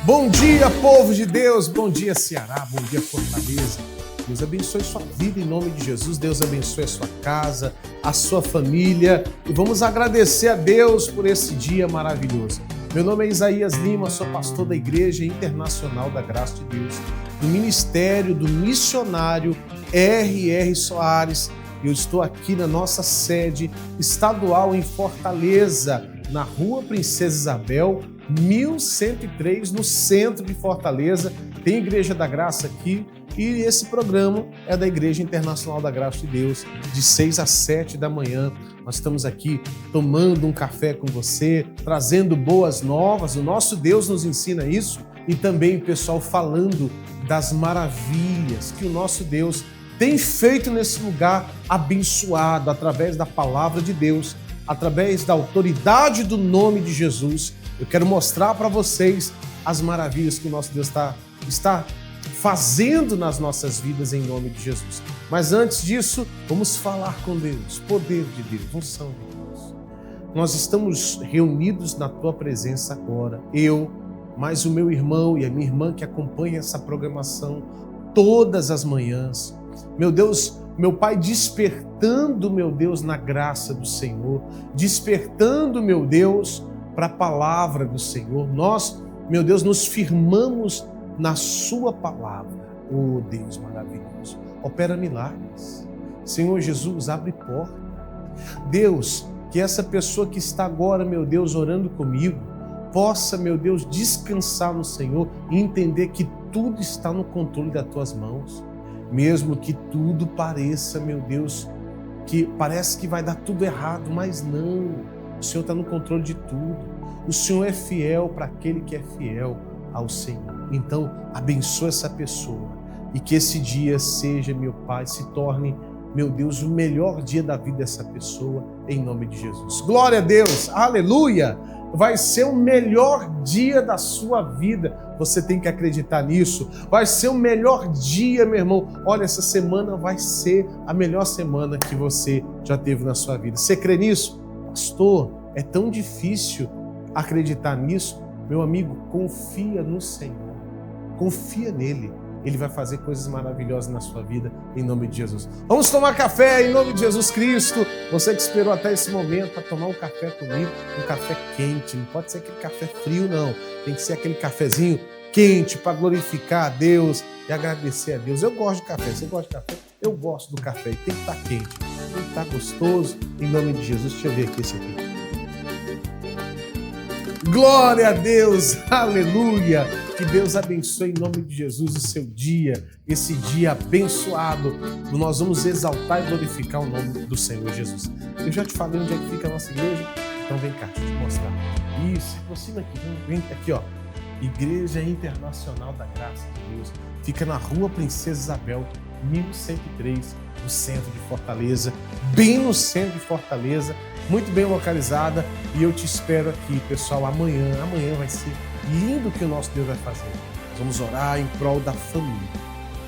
Bom dia, povo de Deus, bom dia, Ceará, bom dia, Fortaleza. Deus abençoe sua vida em nome de Jesus, Deus abençoe a sua casa, a sua família e vamos agradecer a Deus por esse dia maravilhoso. Meu nome é Isaías Lima, sou pastor da Igreja Internacional da Graça de Deus, do Ministério do Missionário R.R. Soares. Eu estou aqui na nossa sede estadual em Fortaleza, na Rua Princesa Isabel, 1103, no centro de Fortaleza. Tem Igreja da Graça aqui e esse programa é da Igreja Internacional da Graça de Deus, de 6 às 7 da manhã. Nós estamos aqui tomando um café com você, trazendo boas novas. O nosso Deus nos ensina isso e também o pessoal falando das maravilhas que o nosso Deus tem feito nesse lugar abençoado através da palavra de Deus, através da autoridade do nome de Jesus. Eu quero mostrar para vocês as maravilhas que o nosso Deus está fazendo nas nossas vidas em nome de Jesus. Mas antes disso, vamos falar com Deus, poder de Deus, unção de Deus. Nós estamos reunidos na tua presença agora, eu, mais o meu irmão e a minha irmã que acompanha essa programação todas as manhãs. Meu Deus, meu Pai, despertando, meu Deus, na graça do Senhor, despertando, meu Deus, para a palavra do Senhor. Nós, meu Deus, nos firmamos na sua palavra. Oh, Deus maravilhoso, opera milagres. Senhor Jesus, abre porta. Deus, que essa pessoa que está agora, meu Deus, orando comigo, possa, meu Deus, descansar no Senhor e entender que tudo está no controle das tuas mãos. Mesmo que tudo pareça, meu Deus, que parece que vai dar tudo errado, mas não. O Senhor está no controle de tudo. O Senhor é fiel para aquele que é fiel ao Senhor. Então, abençoa essa pessoa e que esse dia seja, meu Pai, se torne, meu Deus, o melhor dia da vida dessa pessoa, em nome de Jesus. Glória a Deus, aleluia! Vai ser o melhor dia da sua vida. Você tem que acreditar nisso. Vai ser o melhor dia, meu irmão. Olha, essa semana vai ser a melhor semana que você já teve na sua vida. Você crê nisso? Pastor, é tão difícil acreditar nisso. Meu amigo, confia no Senhor. Confia nele. Ele vai fazer coisas maravilhosas na sua vida, em nome de Jesus. Vamos tomar café em nome de Jesus Cristo. Você que esperou até esse momento para tomar um café comigo, um café quente. Não pode ser aquele café frio, não. Tem que ser aquele cafezinho quente para glorificar a Deus e agradecer a Deus. Eu gosto de café. Você gosta de café? Eu gosto do café. E tem que estar quente, tem que estar gostoso, em nome de Jesus. Deixa eu ver aqui esse aqui. Glória a Deus, aleluia! Que Deus abençoe em nome de Jesus o seu dia, esse dia abençoado. Nós vamos exaltar e glorificar o nome do Senhor Jesus. Eu já te falei onde é que fica a nossa igreja, então vem cá, deixa eu te mostrar. Isso, aproxima aqui, vem aqui, ó. Igreja Internacional da Graça de Deus. Fica na Rua Princesa Isabel, 1103, no centro de Fortaleza, bem no centro de Fortaleza, muito bem localizada, e eu te espero aqui, pessoal, amanhã vai ser lindo o que o nosso Deus vai fazer. Nós vamos orar em prol da família,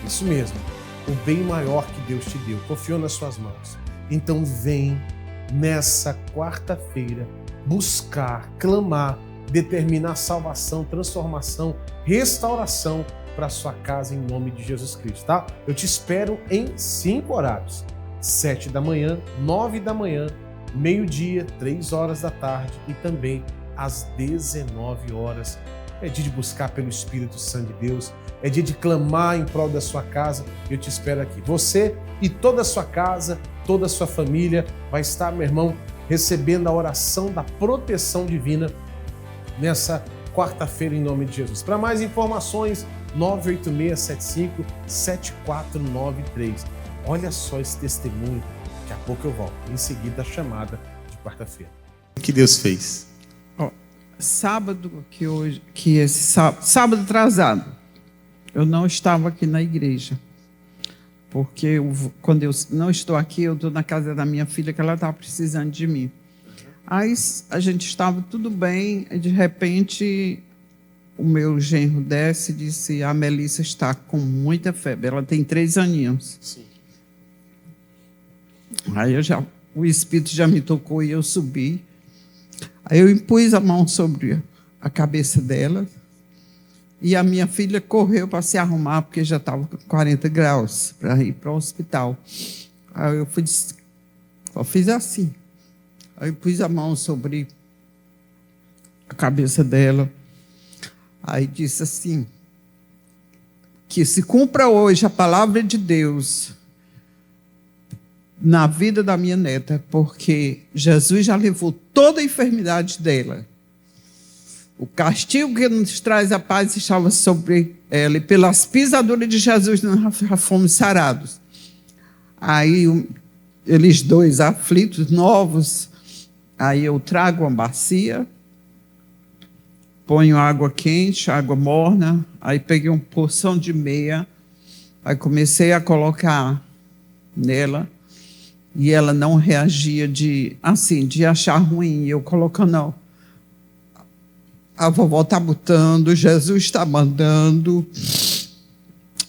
isso mesmo, o bem maior que Deus te deu, confiou nas suas mãos. Então vem nessa quarta-feira buscar, clamar, determinar salvação, transformação, restauração para a sua casa em nome de Jesus Cristo, tá? Eu te espero em 5 horários, 7 da manhã, 9 da manhã, meio-dia, 3 horas da tarde e também às 19 horas. É dia de buscar pelo Espírito Santo de Deus, é dia de clamar em prol da sua casa. Eu te espero aqui. Você e toda a sua casa, toda a sua família vai estar, meu irmão, recebendo a oração da proteção divina nessa quarta-feira em nome de Jesus. Para mais informações, 98675-7493. Olha só esse testemunho. Daqui a pouco eu volto. Em seguida, a chamada de quarta-feira. O que Deus fez? Sábado sábado atrasado, eu não estava aqui na igreja. Porque quando eu não estou aqui, eu estou na casa da minha filha, que ela estava precisando de mim. Aí a gente estava tudo bem, e de repente o meu genro desce e disse: a Melissa está com muita febre, ela tem 3 aninhos. Sim. Aí o Espírito já me tocou e eu subi. Aí eu impus a mão sobre a cabeça dela E a minha filha correu para se arrumar, porque já estava com 40 graus, para ir para o hospital. Aí eu fiz assim. Aí eu pus a mão sobre a cabeça dela. Aí disse assim, que se cumpra hoje a palavra de Deus na vida da minha neta, porque Jesus já levou toda a enfermidade dela. O castigo que nos traz a paz estava sobre ela, e pelas pisaduras de Jesus nós já fomos sarados. Aí eles dois aflitos, novos, aí eu trago uma bacia, ponho água quente, água morna, aí peguei uma porção de meia, aí comecei a colocar nela, e ela não reagia de achar ruim, eu colocando, a vovó está botando, Jesus está mandando,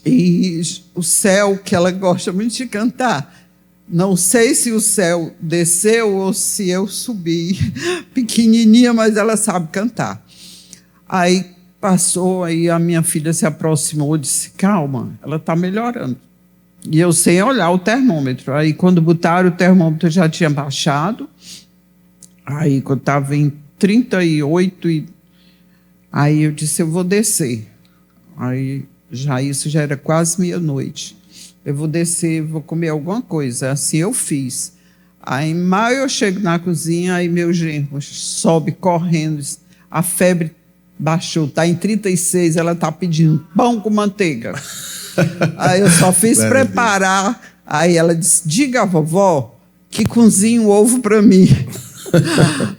e o céu, que ela gosta muito de cantar, não sei se o céu desceu ou se eu subi, pequenininha, mas ela sabe cantar. Aí passou, aí a minha filha se aproximou e disse, calma, ela está melhorando. E eu sem olhar o termômetro. Aí quando botaram o termômetro já tinha baixado. Aí quando estava em 38, aí eu disse, eu vou descer. Aí isso já era quase meia-noite. Eu vou descer, vou comer alguma coisa. Assim eu fiz. Aí mal eu chego na cozinha, aí meu genro sobe correndo, a febre baixou, está em 36, ela está pedindo pão com manteiga. Aí eu só fiz preparar. Aí ela disse, diga à vovó que cozinhe o ovo para mim.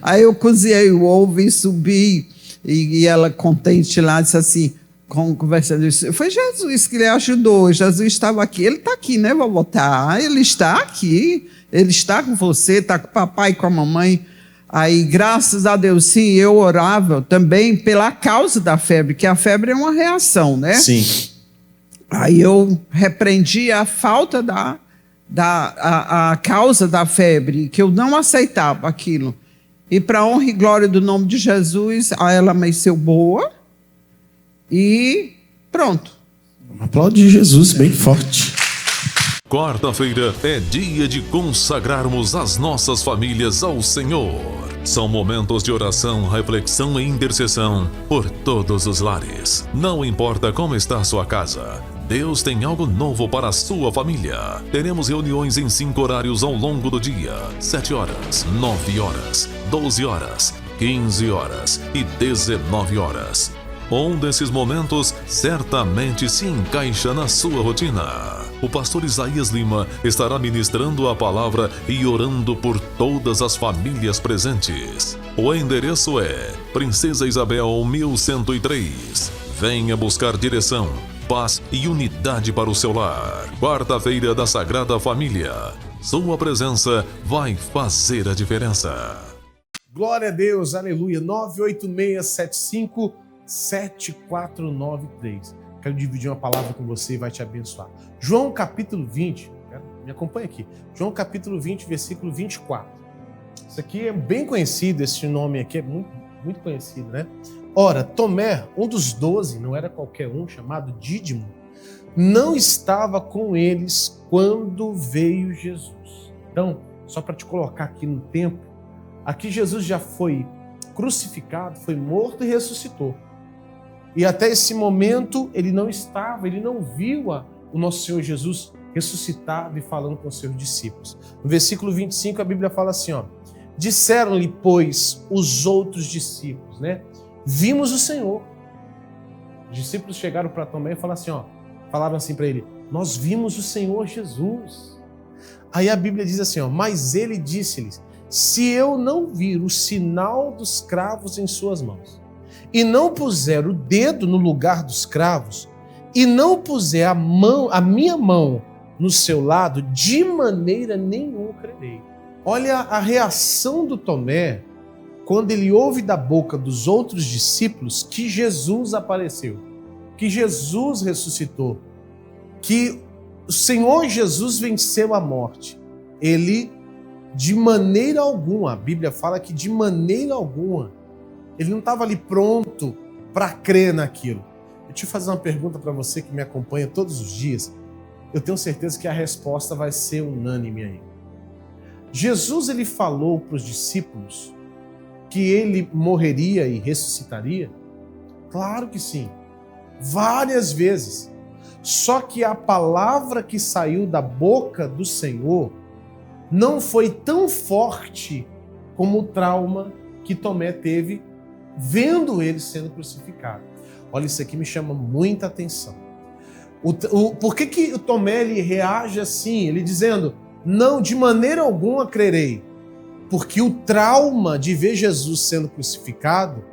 Aí eu cozinhei o ovo e subi, e ela contente lá, disse assim, conversando, foi Jesus que lhe ajudou, Jesus estava aqui, ele está aqui, né, vovó? Tá, ele está aqui, ele está com você, está com o papai e com a mamãe. Aí, graças a Deus, sim, eu orava também pela causa da febre, que a febre é uma reação, né? Sim. Aí eu repreendi a falta a causa da febre, que eu não aceitava aquilo. E para honra e glória do nome de Jesus, ela amanheceu boa e pronto. Aplaude Jesus bem forte. Quarta-feira é dia de consagrarmos as nossas famílias ao Senhor. São momentos de oração, reflexão e intercessão por todos os lares. Não importa como está a sua casa, Deus tem algo novo para a sua família. Teremos reuniões em 5 horários ao longo do dia: 7 horas, 9 horas, 12 horas, 15 horas e 19 horas. Um desses momentos certamente se encaixa na sua rotina. O pastor Isaías Lima estará ministrando a palavra e orando por todas as famílias presentes. O endereço é Princesa Isabel 1103. Venha buscar direção, paz e unidade para o seu lar. Quarta-feira da Sagrada Família. Sua presença vai fazer a diferença. Glória a Deus, aleluia. 986757493. Quero dividir uma palavra com você e vai te abençoar. João capítulo 20, me acompanha aqui. João capítulo 20, versículo 24. Isso aqui é bem conhecido, esse nome aqui é muito, muito conhecido, né? Ora, Tomé, um dos 12, não era qualquer um, chamado Dídimo, não estava com eles quando veio Jesus. Então, só para te colocar aqui no tempo, aqui Jesus já foi crucificado, foi morto e ressuscitou. E até esse momento ele não estava, ele não viu o nosso Senhor Jesus ressuscitado e falando com os seus discípulos. No versículo 25 a Bíblia fala assim, ó: disseram-lhe, pois, os outros discípulos, né? Vimos o Senhor. Os discípulos chegaram para Tomé e falaram assim para ele: nós vimos o Senhor Jesus. Aí a Bíblia diz assim, ó: mas ele disse-lhes: se eu não vir o sinal dos cravos em suas mãos, e não puser o dedo no lugar dos cravos, e não puser a minha mão no seu lado, de maneira nenhuma crerei. Olha a reação do Tomé quando ele ouve da boca dos outros discípulos que Jesus apareceu, que Jesus ressuscitou, que o Senhor Jesus venceu a morte. Ele, de maneira alguma, a Bíblia fala que de maneira alguma, ele não estava ali pronto para crer naquilo. Deixa eu fazer uma pergunta para você que me acompanha todos os dias. Eu tenho certeza que a resposta vai ser unânime aí. Jesus, ele falou para os discípulos que ele morreria e ressuscitaria? Claro que sim. Várias vezes. Só que a palavra que saiu da boca do Senhor não foi tão forte como o trauma que Tomé teve vendo ele sendo crucificado. Olha, isso aqui me chama muita atenção. Por que o Tomé ele reage assim? Ele dizendo, não, de maneira alguma crerei. Porque o trauma de ver Jesus sendo crucificado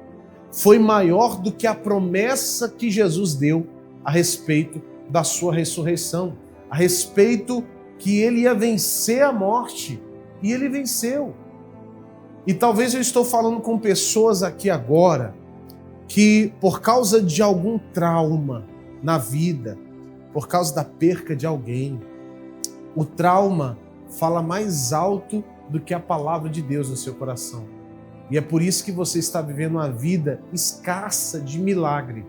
foi maior do que a promessa que Jesus deu a respeito da sua ressurreição, a respeito que ele ia vencer a morte, e ele venceu. E talvez eu estou falando com pessoas aqui agora que, por causa de algum trauma na vida, por causa da perca de alguém, o trauma fala mais alto do que a palavra de Deus no seu coração. E é por isso que você está vivendo uma vida escassa de milagre.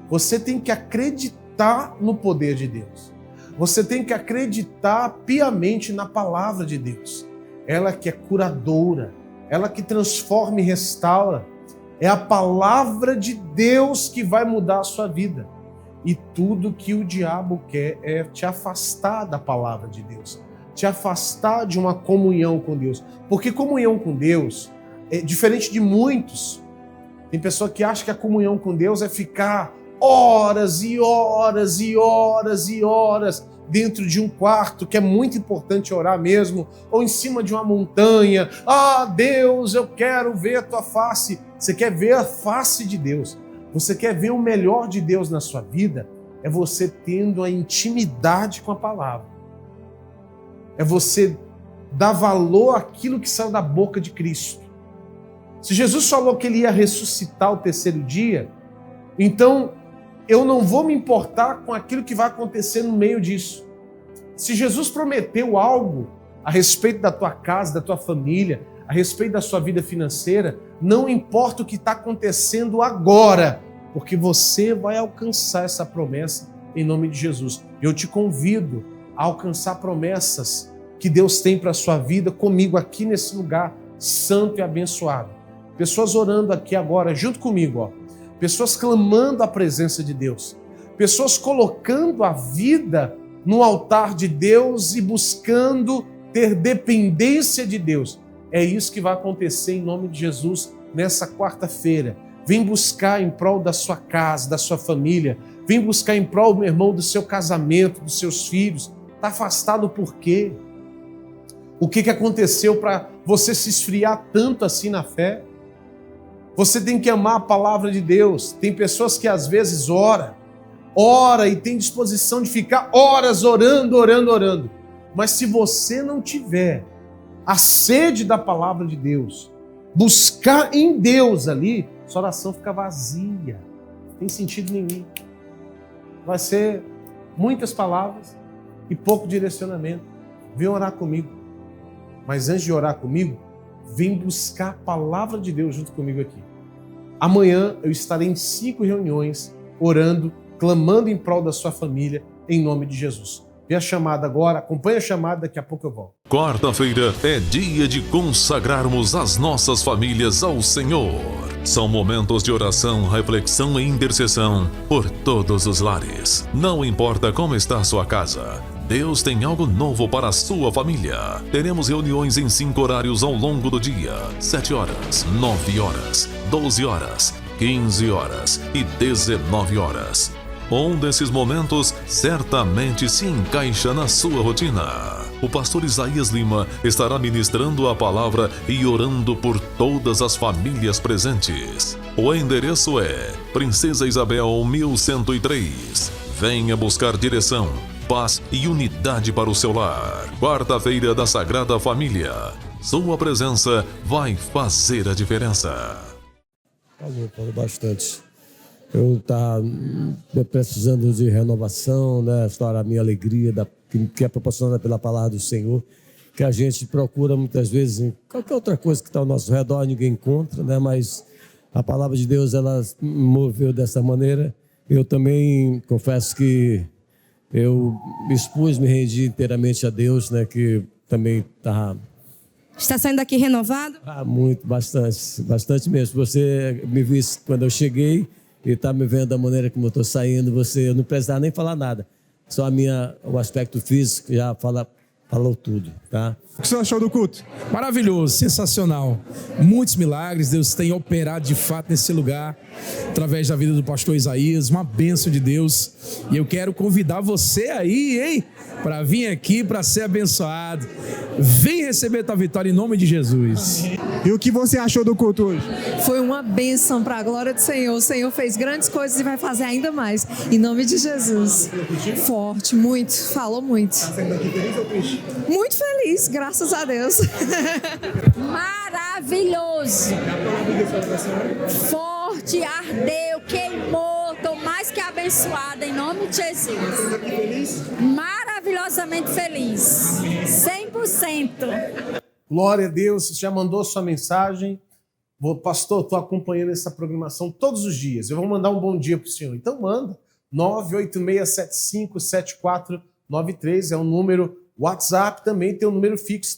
Você tem que acreditar no poder de Deus. Você tem que acreditar piamente na palavra de Deus. Ela que é curadora, ela que transforma e restaura. É a palavra de Deus que vai mudar a sua vida. E tudo que o diabo quer é te afastar da palavra de Deus, te afastar de uma comunhão com Deus. Porque comunhão com Deus é diferente de muitos. Tem pessoa que acha que a comunhão com Deus é ficar horas e horas e horas e horas dentro de um quarto, que é muito importante orar mesmo, ou em cima de uma montanha. Ah, Deus, eu quero ver a tua face. Você quer ver a face de Deus. Você quer ver o melhor de Deus na sua vida? É você tendo a intimidade com a palavra. É você dar valor àquilo que saiu da boca de Cristo. Se Jesus falou que ele ia ressuscitar o terceiro dia, então eu não vou me importar com aquilo que vai acontecer no meio disso. Se Jesus prometeu algo a respeito da tua casa, da tua família, a respeito da sua vida financeira, não importa o que está acontecendo agora, porque você vai alcançar essa promessa em nome de Jesus. Eu te convido a alcançar promessas que Deus tem para a sua vida comigo aqui nesse lugar santo e abençoado. Pessoas orando aqui agora junto comigo, ó. Pessoas clamando a presença de Deus. Pessoas colocando a vida no altar de Deus e buscando ter dependência de Deus. É isso que vai acontecer em nome de Jesus nessa quarta-feira. Vem buscar em prol da sua casa, da sua família. Vem buscar em prol, meu irmão, do seu casamento, dos seus filhos. Está afastado por quê? O que aconteceu para você se esfriar tanto assim na fé? Você tem que amar a palavra de Deus. Tem pessoas que às vezes ora e tem disposição de ficar horas orando. Mas se você não tiver a sede da palavra de Deus, buscar em Deus ali, sua oração fica vazia. Não tem sentido nenhum. Vai ser muitas palavras e pouco direcionamento. Vem orar comigo. Mas antes de orar comigo, vem buscar a palavra de Deus junto comigo aqui. Amanhã eu estarei em 5 reuniões, orando, clamando em prol da sua família, em nome de Jesus. Vê a chamada agora, acompanha a chamada, daqui a pouco eu volto. Quarta-feira é dia de consagrarmos as nossas famílias ao Senhor. São momentos de oração, reflexão e intercessão por todos os lares. Não importa como está a sua casa, Deus tem algo novo para a sua família. Teremos reuniões em 5 horários ao longo do dia: 7 horas, 9 horas, 12 horas, 15 horas e 19 horas. Um desses momentos certamente se encaixa na sua rotina. O pastor Isaías Lima estará ministrando a palavra e orando por todas as famílias presentes. O endereço é Princesa Isabel 1103. Venha buscar direção, paz e unidade para o seu lar. Quarta-feira da Sagrada Família. Sua presença vai fazer a diferença. Falou bastante. Eu estava precisando de renovação, né? A minha alegria que é proporcionada pela palavra do Senhor, que a gente procura muitas vezes em qualquer outra coisa que está ao nosso redor, ninguém encontra, né? Mas a palavra de Deus, ela me moveu dessa maneira Eu também confesso que eu me rendi inteiramente a Deus, né? Que também está... Está saindo daqui renovado? Muito, bastante mesmo. Você me viu quando eu cheguei e está me vendo da maneira como eu estou saindo. Você não precisava nem falar nada. Só o aspecto físico já falou tudo, tá? O que você achou do culto? Maravilhoso, sensacional. Muitos milagres, Deus tem operado de fato nesse lugar, através da vida do pastor Isaías, uma bênção de Deus. E eu quero convidar você aí, hein, para vir aqui para ser abençoado. Vem receber tua vitória em nome de Jesus. E o que você achou do culto hoje? Foi uma bênção para a glória do Senhor. O Senhor fez grandes coisas e vai fazer ainda mais. Em nome de Jesus. Forte, muito. Falou muito. Tá saindo daqui feliz ou triste? Muito feliz, graças a Deus. Maravilhoso. Forte, ardeu, queimou. Estou mais que abençoada em nome de Jesus. Maravilhosamente feliz. 100%. Glória a Deus, você já mandou sua mensagem. Pastor, estou acompanhando essa programação todos os dias. Eu vou mandar um bom dia para o senhor. Então manda. 986757493 é o número WhatsApp. Também tem o número fixo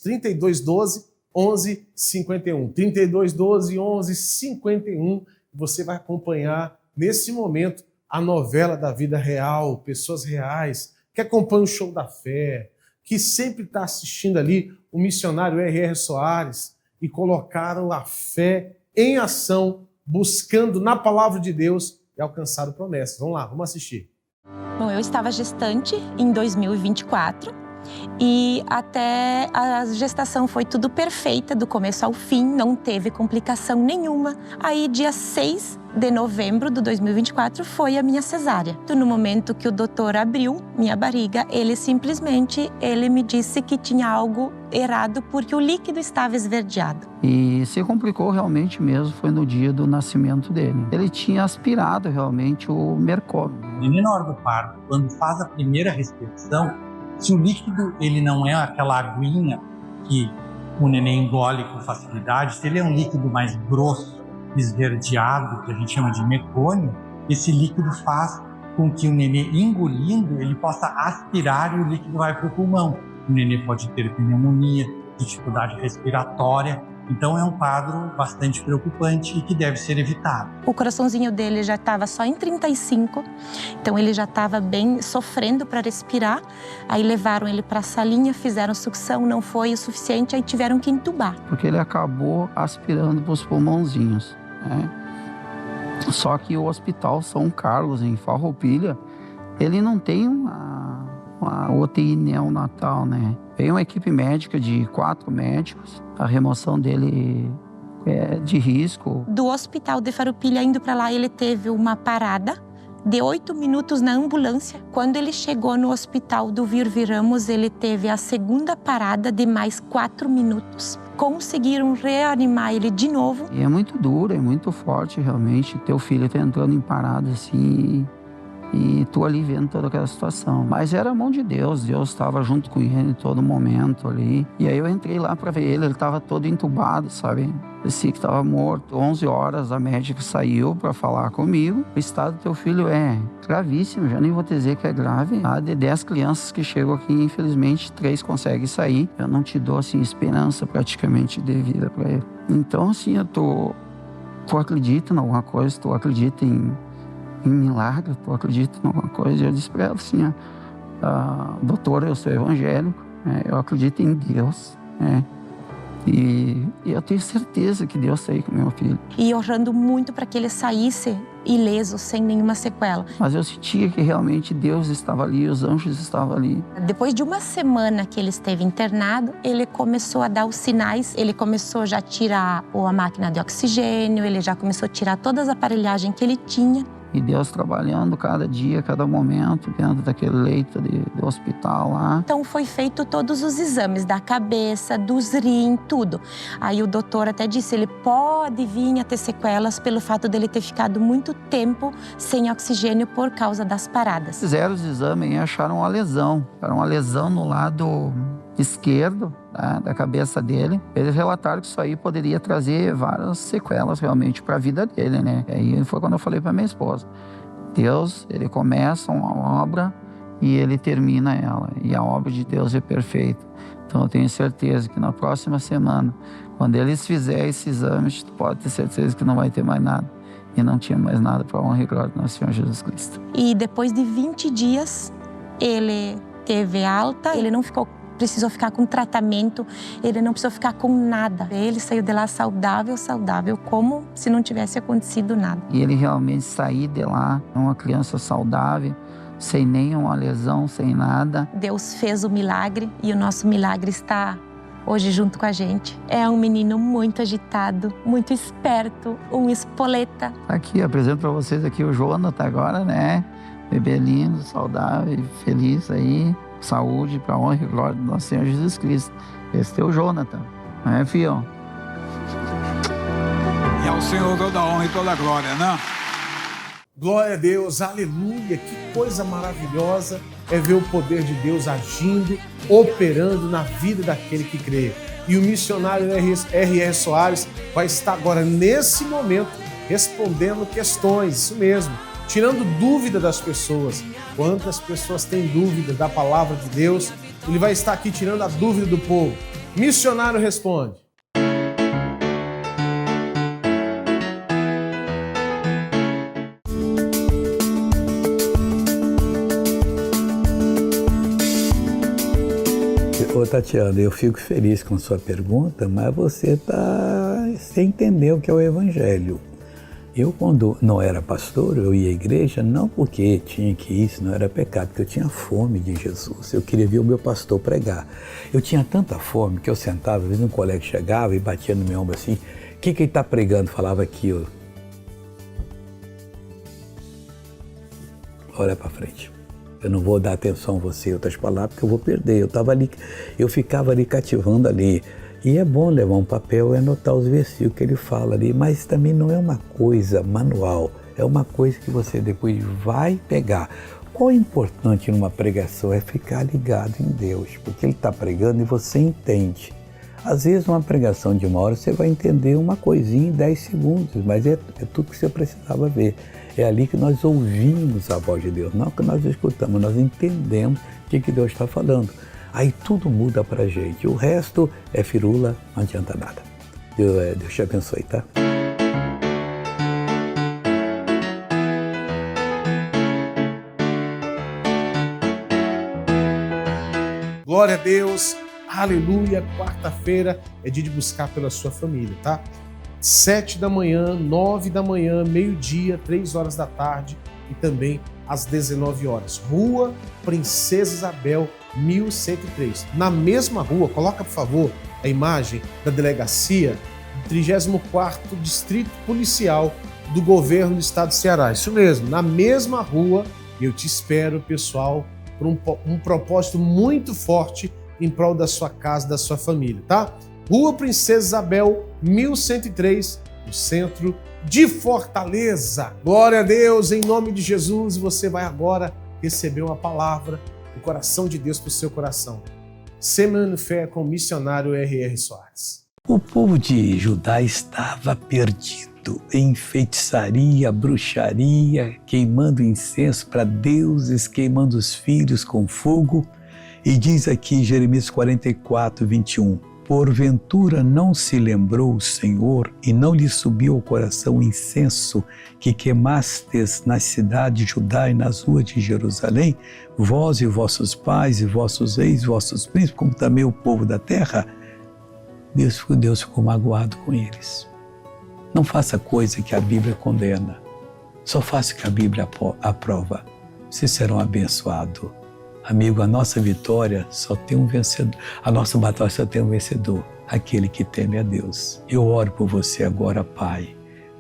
3212-1151. 3212-1151. Você vai acompanhar nesse momento a novela da vida real, pessoas reais, que acompanham o Show da Fé, que sempre está assistindo ali o missionário R.R. Soares e colocaram a fé em ação, buscando na palavra de Deus e alcançaram promessas. Vamos lá, vamos assistir. Bom, eu estava gestante em 2024 e até a gestação foi tudo perfeita, do começo ao fim, não teve complicação nenhuma. Aí, dia 6 de novembro de 2024, foi a minha cesárea. No momento que o doutor abriu minha barriga, ele me disse que tinha algo errado porque o líquido estava esverdeado. E se complicou realmente mesmo, foi no dia do nascimento dele. Ele tinha aspirado realmente o mercúrio. No menor do parto, quando faz a primeira respiração, se o líquido ele não é aquela aguinha que o neném engole com facilidade, se ele é um líquido mais grosso, esverdeado, que a gente chama de mecônio, esse líquido faz com que o nenê engolindo, ele possa aspirar e o líquido vai para o pulmão. O nenê pode ter pneumonia, dificuldade respiratória. Então é um quadro bastante preocupante e que deve ser evitado. O coraçãozinho dele já estava só em 35, então ele já estava bem sofrendo para respirar. Aí levaram ele para a salinha, fizeram sucção, não foi o suficiente, aí tiveram que entubar. Porque ele acabou aspirando para os pulmãozinhos, né? Só que o Hospital São Carlos, em Farroupilha, ele não tem uma UTI neonatal, né? Veio uma equipe médica de 4 médicos, a remoção dele é de risco. Do Hospital de Farroupilha, indo para lá, ele teve uma parada de 8 minutos na ambulância. Quando ele chegou no Hospital do Virviramos, ele teve a segunda parada de mais 4 minutos. Conseguiram reanimar ele de novo. E é muito duro, é muito forte realmente, teu filho tá entrando em parada assim... E tu ali vendo toda aquela situação. Mas era a mão de Deus, Deus estava junto com ele em todo momento ali. E aí eu entrei lá para ver ele estava todo entubado, sabe? Parecia que estava morto. 11 horas a médica saiu para falar comigo. O estado do teu filho é gravíssimo, já nem vou te dizer que é grave. Há de 10 crianças que chegam aqui, infelizmente 3 conseguem sair. Eu não te dou assim esperança praticamente de vida para ele. Então assim, tu acredita em alguma coisa, tu acredita em milagre, tu acredita em alguma coisa? Eu disse para ela assim, doutora, eu sou evangélico, eu acredito em Deus, e eu tenho certeza que Deus está aí com meu filho. E orando muito para que ele saísse ileso, sem nenhuma sequela. Mas eu sentia que realmente Deus estava ali, os anjos estavam ali. Depois de uma semana que ele esteve internado, ele começou a dar os sinais, ele começou já a tirar a máquina de oxigênio, ele já começou a tirar todas as aparelhagens que ele tinha. E Deus trabalhando cada dia, cada momento, dentro daquele leito do hospital lá. Então foi feito todos os exames da cabeça, dos rins, tudo. Aí o doutor até disse, ele pode vir a ter sequelas pelo fato dele ter ficado muito tempo sem oxigênio por causa das paradas. Fizeram os exames e acharam uma lesão. Era uma lesão no lado esquerdo, né, da cabeça dele. Eles relataram que isso aí poderia trazer várias sequelas realmente para a vida dele, né? E aí foi quando eu falei para minha esposa, Deus, ele começa uma obra e ele termina ela. E a obra de Deus é perfeita. Então eu tenho certeza que na próxima semana, quando eles fizerem esse exame, tu pode ter certeza que não vai ter mais nada. E não tinha mais nada para a honra e glória do nosso Senhor Jesus Cristo. E depois de 20 dias, ele teve alta, ele não precisou ficar com tratamento, ele não precisou ficar com nada. Ele saiu de lá saudável, como se não tivesse acontecido nada. E ele realmente saiu de lá, uma criança saudável, sem nenhuma lesão, sem nada. Deus fez o milagre e o nosso milagre está hoje junto com a gente. É um menino muito agitado, muito esperto, um espoleta. Aqui, apresento para vocês aqui o Jonathan agora, né? Bebê lindo, saudável, feliz aí. Saúde para a honra e glória do nosso Senhor Jesus Cristo. Esse é o Jonathan, não é, filho? E ao Senhor toda a honra e toda a glória, né? Glória a Deus, aleluia, que coisa maravilhosa é ver o poder de Deus agindo, operando na vida daquele que crê. E o missionário R.R. Soares vai estar agora, nesse momento, respondendo questões, isso mesmo, tirando dúvida das pessoas. Quantas pessoas têm dúvida da palavra de Deus, ele vai estar aqui tirando a dúvida do povo. Missionário responde. Ô Tatiana, eu fico feliz com sua pergunta, mas você sem entender o que é o Evangelho. Eu, quando não era pastor, eu ia à igreja, não porque tinha que ir, isso não era pecado, porque eu tinha fome de Jesus. Eu queria ver o meu pastor pregar. Eu tinha tanta fome que eu sentava, às vezes um colega chegava e batia no meu ombro assim, o que ele está pregando? Falava aquilo. Olha para frente. Eu não vou dar atenção a você em outras palavras, porque eu vou perder. Eu ficava ali cativando ali. E é bom levar um papel e anotar os versículos que ele fala ali, mas também não é uma coisa manual, é uma coisa que você depois vai pegar. Qual é importante numa pregação é ficar ligado em Deus, porque ele está pregando e você entende. Às vezes uma pregação de 1 hora você vai entender uma coisinha em 10 segundos, mas é tudo que você precisava ver. É ali que nós ouvimos a voz de Deus, não que nós escutamos, nós entendemos o que Deus está falando. Aí tudo muda pra gente. O resto é firula, não adianta nada. Deus te abençoe, tá? Glória a Deus, aleluia. Quarta-feira é dia de buscar pela sua família, tá? 7 da manhã, 9 da manhã, meio-dia, 3 horas da tarde e também às 19 horas. Rua Princesa Isabel, 1103. Na mesma rua, coloca por favor a imagem da delegacia do 34º Distrito Policial do Governo do Estado do Ceará. Isso mesmo, na mesma rua, eu te espero, pessoal, por um propósito muito forte em prol da sua casa, da sua família, tá? Rua Princesa Isabel, 1103, no centro de Fortaleza. Glória a Deus, em nome de Jesus. Você vai agora receber uma palavra do coração de Deus para o seu coração. Semana de Fé com o missionário R.R. Soares. O povo de Judá estava perdido em feitiçaria, bruxaria, queimando incenso para deuses, queimando os filhos com fogo. E diz aqui Jeremias 44, 21, porventura não se lembrou o Senhor e não lhe subiu ao coração o incenso que queimastes nas cidades de Judá e nas ruas de Jerusalém, vós e vossos pais e vossos reis, vossos príncipes, como também o povo da terra? Deus ficou magoado com eles. Não faça coisa que a Bíblia condena, só faça o que a Bíblia aprova. Vocês serão abençoados. Amigo, a nossa vitória só tem um vencedor. A nossa batalha só tem um vencedor, aquele que teme a Deus. Eu oro por você agora, Pai.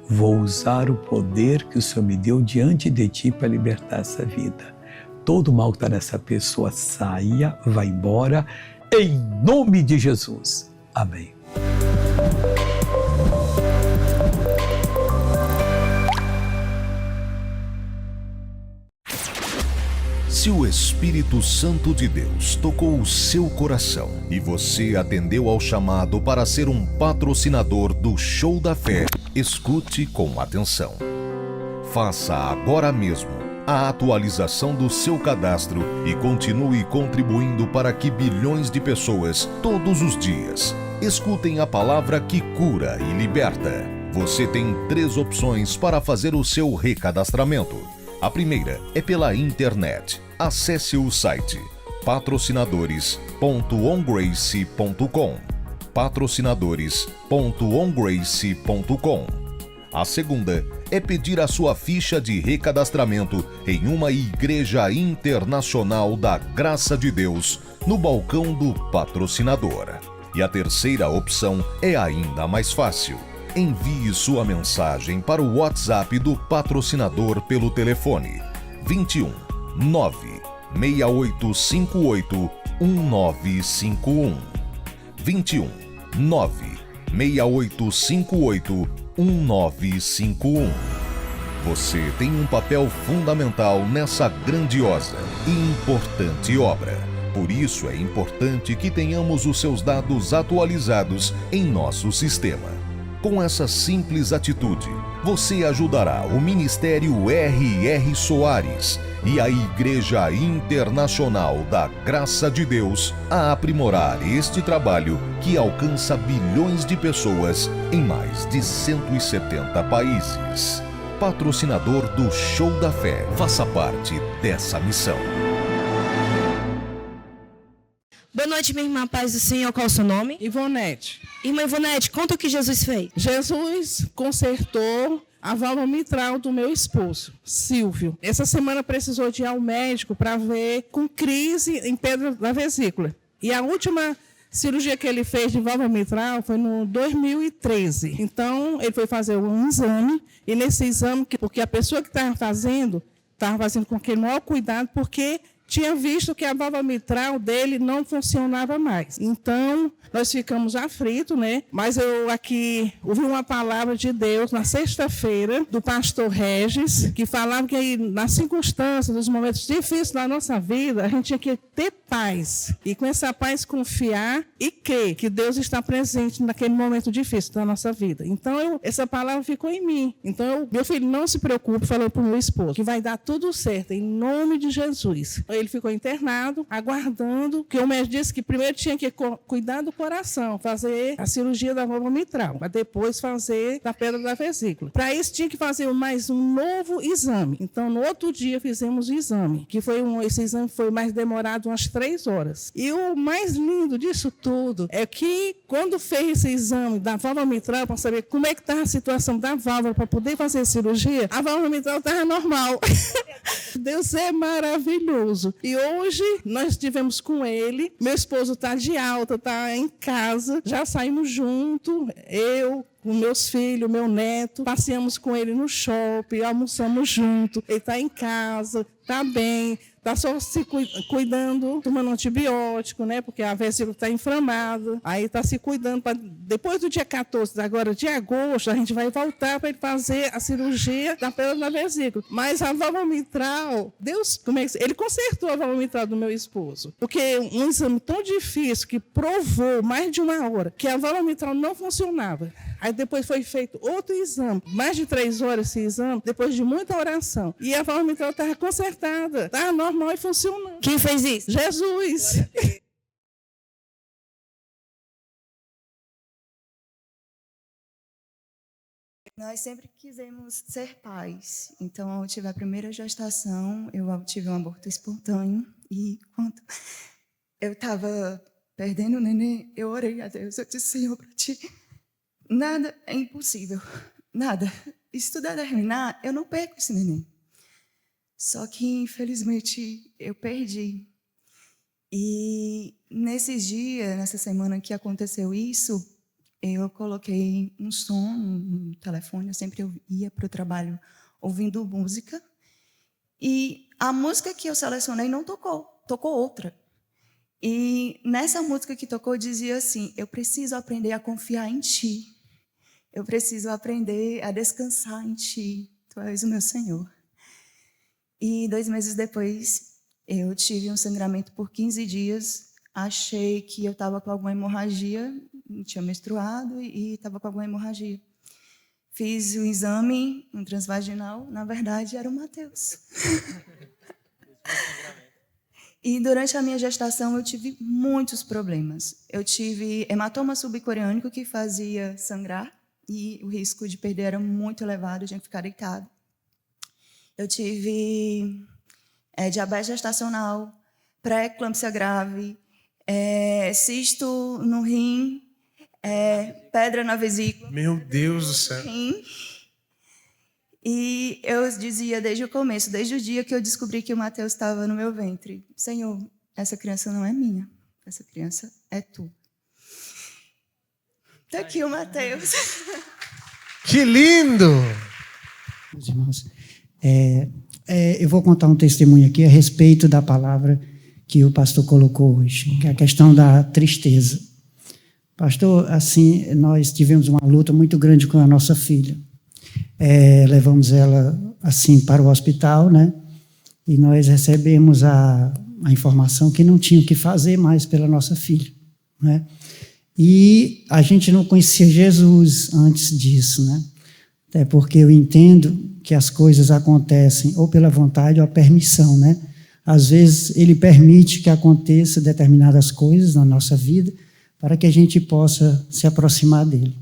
Vou usar o poder que o Senhor me deu diante de Ti para libertar essa vida. Todo mal que está nessa pessoa saia, vá embora, em nome de Jesus. Amém. Se o Espírito Santo de Deus tocou o seu coração e você atendeu ao chamado para ser um patrocinador do Show da Fé, escute com atenção. Faça agora mesmo a atualização do seu cadastro e continue contribuindo para que bilhões de pessoas, todos os dias, escutem a palavra que cura e liberta. Você tem 3 opções para fazer o seu recadastramento. A primeira é pela internet. Acesse o site patrocinadores.ongrace.com. patrocinadores.ongrace.com. A segunda é pedir a sua ficha de recadastramento em uma igreja internacional da Graça de Deus no balcão do patrocinador. E a terceira opção é ainda mais fácil. Envie sua mensagem para o WhatsApp do patrocinador pelo telefone 21 96858 1951. 21 96858 1951. Você tem um papel fundamental nessa grandiosa e importante obra. Por isso é importante que tenhamos os seus dados atualizados em nosso sistema. Com essa simples atitude, você ajudará o Ministério R.R. Soares e a Igreja Internacional da Graça de Deus a aprimorar este trabalho que alcança bilhões de pessoas em mais de 170 países. Patrocinador do Show da Fé. Faça parte dessa missão. Boa noite, minha irmã. Paz do Senhor. Qual é o seu nome? Ivonete. Irmã Ivonete, conta o que Jesus fez. Jesus consertou a válvula mitral do meu esposo, Silvio. Essa semana precisou de ir ao médico para ver com crise em pedra da vesícula. E a última cirurgia que ele fez de válvula mitral foi no 2013. Então, ele foi fazer um exame, e nesse exame, porque a pessoa que estava fazendo com aquele maior cuidado, porque tinha visto que a válvula mitral dele não funcionava mais. Então, nós ficamos aflitos, né? Mas eu aqui ouvi uma palavra de Deus na sexta-feira, do pastor Regis, que falava que aí, nas circunstâncias, nos momentos difíceis da nossa vida, a gente tinha que ter paz. E com essa paz confiar e crer que Deus está presente naquele momento difícil da nossa vida. Então, essa palavra ficou em mim. Então, meu filho, não se preocupe, falou para o meu esposo, que vai dar tudo certo, em nome de Jesus. Ele ficou internado, aguardando, que o médico disse que primeiro tinha que cuidar do coração, fazer a cirurgia da válvula mitral, para depois fazer da pedra da vesícula. Para isso, tinha que fazer mais um novo exame. Então, no outro dia, fizemos o exame, que esse exame foi mais demorado umas 3 horas. E o mais lindo disso tudo é que, quando fez esse exame da válvula mitral, para saber como é que estava a situação da válvula, para poder fazer a cirurgia, a válvula mitral estava normal. Deus é maravilhoso. E hoje, nós estivemos com ele, meu esposo está de alta, está em casa, já saímos juntos, eu, com meus filhos, meu neto, passeamos com ele no shopping, almoçamos juntos, ele está em casa, está bem, está só se cuidando, tomando antibiótico, né? Porque a vesícula está inflamada. Aí está se cuidando. Depois do dia 14, agora de agosto, a gente vai voltar para ele fazer a cirurgia da pedra da vesícula. Mas a válvula mitral, Deus, ele consertou a válvula mitral do meu esposo. Porque um exame tão difícil que provou mais de 1 hora que a válvula mitral não funcionava. Aí depois foi feito outro exame, mais de 3 horas esse exame, depois de muita oração. E a válvula mitral estava consertada, estava normal e funcionando. Quem fez isso? Jesus. Nós sempre quisemos ser pais. Então, eu tive a primeira gestação, eu tive um aborto espontâneo. E quando eu estava perdendo o neném, eu orei a Deus. Eu disse, Senhor, para ti, nada é impossível. Nada. E se tudo terminar, eu não perco esse neném. Só que, infelizmente, eu perdi. E nesses dias, nessa semana que aconteceu isso, eu coloquei um som no telefone. Eu sempre ia para o trabalho ouvindo música. E a música que eu selecionei não tocou, tocou outra. E nessa música que tocou dizia assim, eu preciso aprender a confiar em Ti. Eu preciso aprender a descansar em Ti. Tu és o meu Senhor. E 2 meses depois, eu tive um sangramento por 15 dias. Achei que eu estava com alguma hemorragia, tinha menstruado e estava com alguma hemorragia. Fiz o exame, um transvaginal, na verdade era o Mateus. E durante a minha gestação eu tive muitos problemas. Eu tive hematoma subcoriônico que fazia sangrar e o risco de perder era muito elevado, eu tinha que ficar deitado. Eu tive diabetes gestacional, pré-eclâmpsia grave, cisto no rim, pedra na vesícula. Meu Deus do céu. Rim. E eu dizia desde o começo, desde o dia que eu descobri que o Mateus estava no meu ventre: Senhor, essa criança não é minha, essa criança é tua. Está aqui o Mateus. Que lindo! Meus irmãos, eu vou contar um testemunho aqui a respeito da palavra que o pastor colocou hoje, que é a questão da tristeza. Pastor, assim, nós tivemos uma luta muito grande com a nossa filha. Levamos ela assim para o hospital, né? E nós recebemos a informação que não tinha o que fazer mais pela nossa filha, né? E a gente não conhecia Jesus antes disso, né? Até porque eu entendo que as coisas acontecem ou pela vontade ou a permissão, né? Às vezes ele permite que aconteça determinadas coisas na nossa vida para que a gente possa se aproximar dele.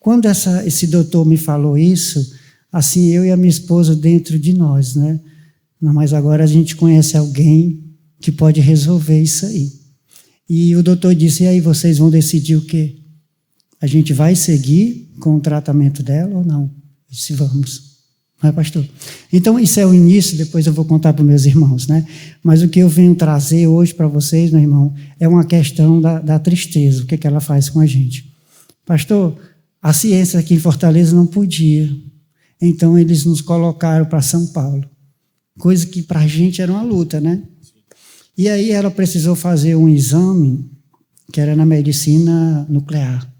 Quando esse doutor me falou isso, assim, eu e a minha esposa dentro de nós, né? Mas agora a gente conhece alguém que pode resolver isso aí. E o doutor disse: e aí, vocês vão decidir o quê? A gente vai seguir com o tratamento dela ou não? Eu disse: vamos. Não é, pastor? Então, isso é o início, depois eu vou contar para os meus irmãos, né? Mas o que eu venho trazer hoje para vocês, meu irmão, é uma questão da tristeza, o que ela faz com a gente. Pastor, a ciência aqui em Fortaleza não podia. Então, eles nos colocaram para São Paulo. Coisa que para a gente era uma luta, né? E aí ela precisou fazer um exame que era na medicina nuclear.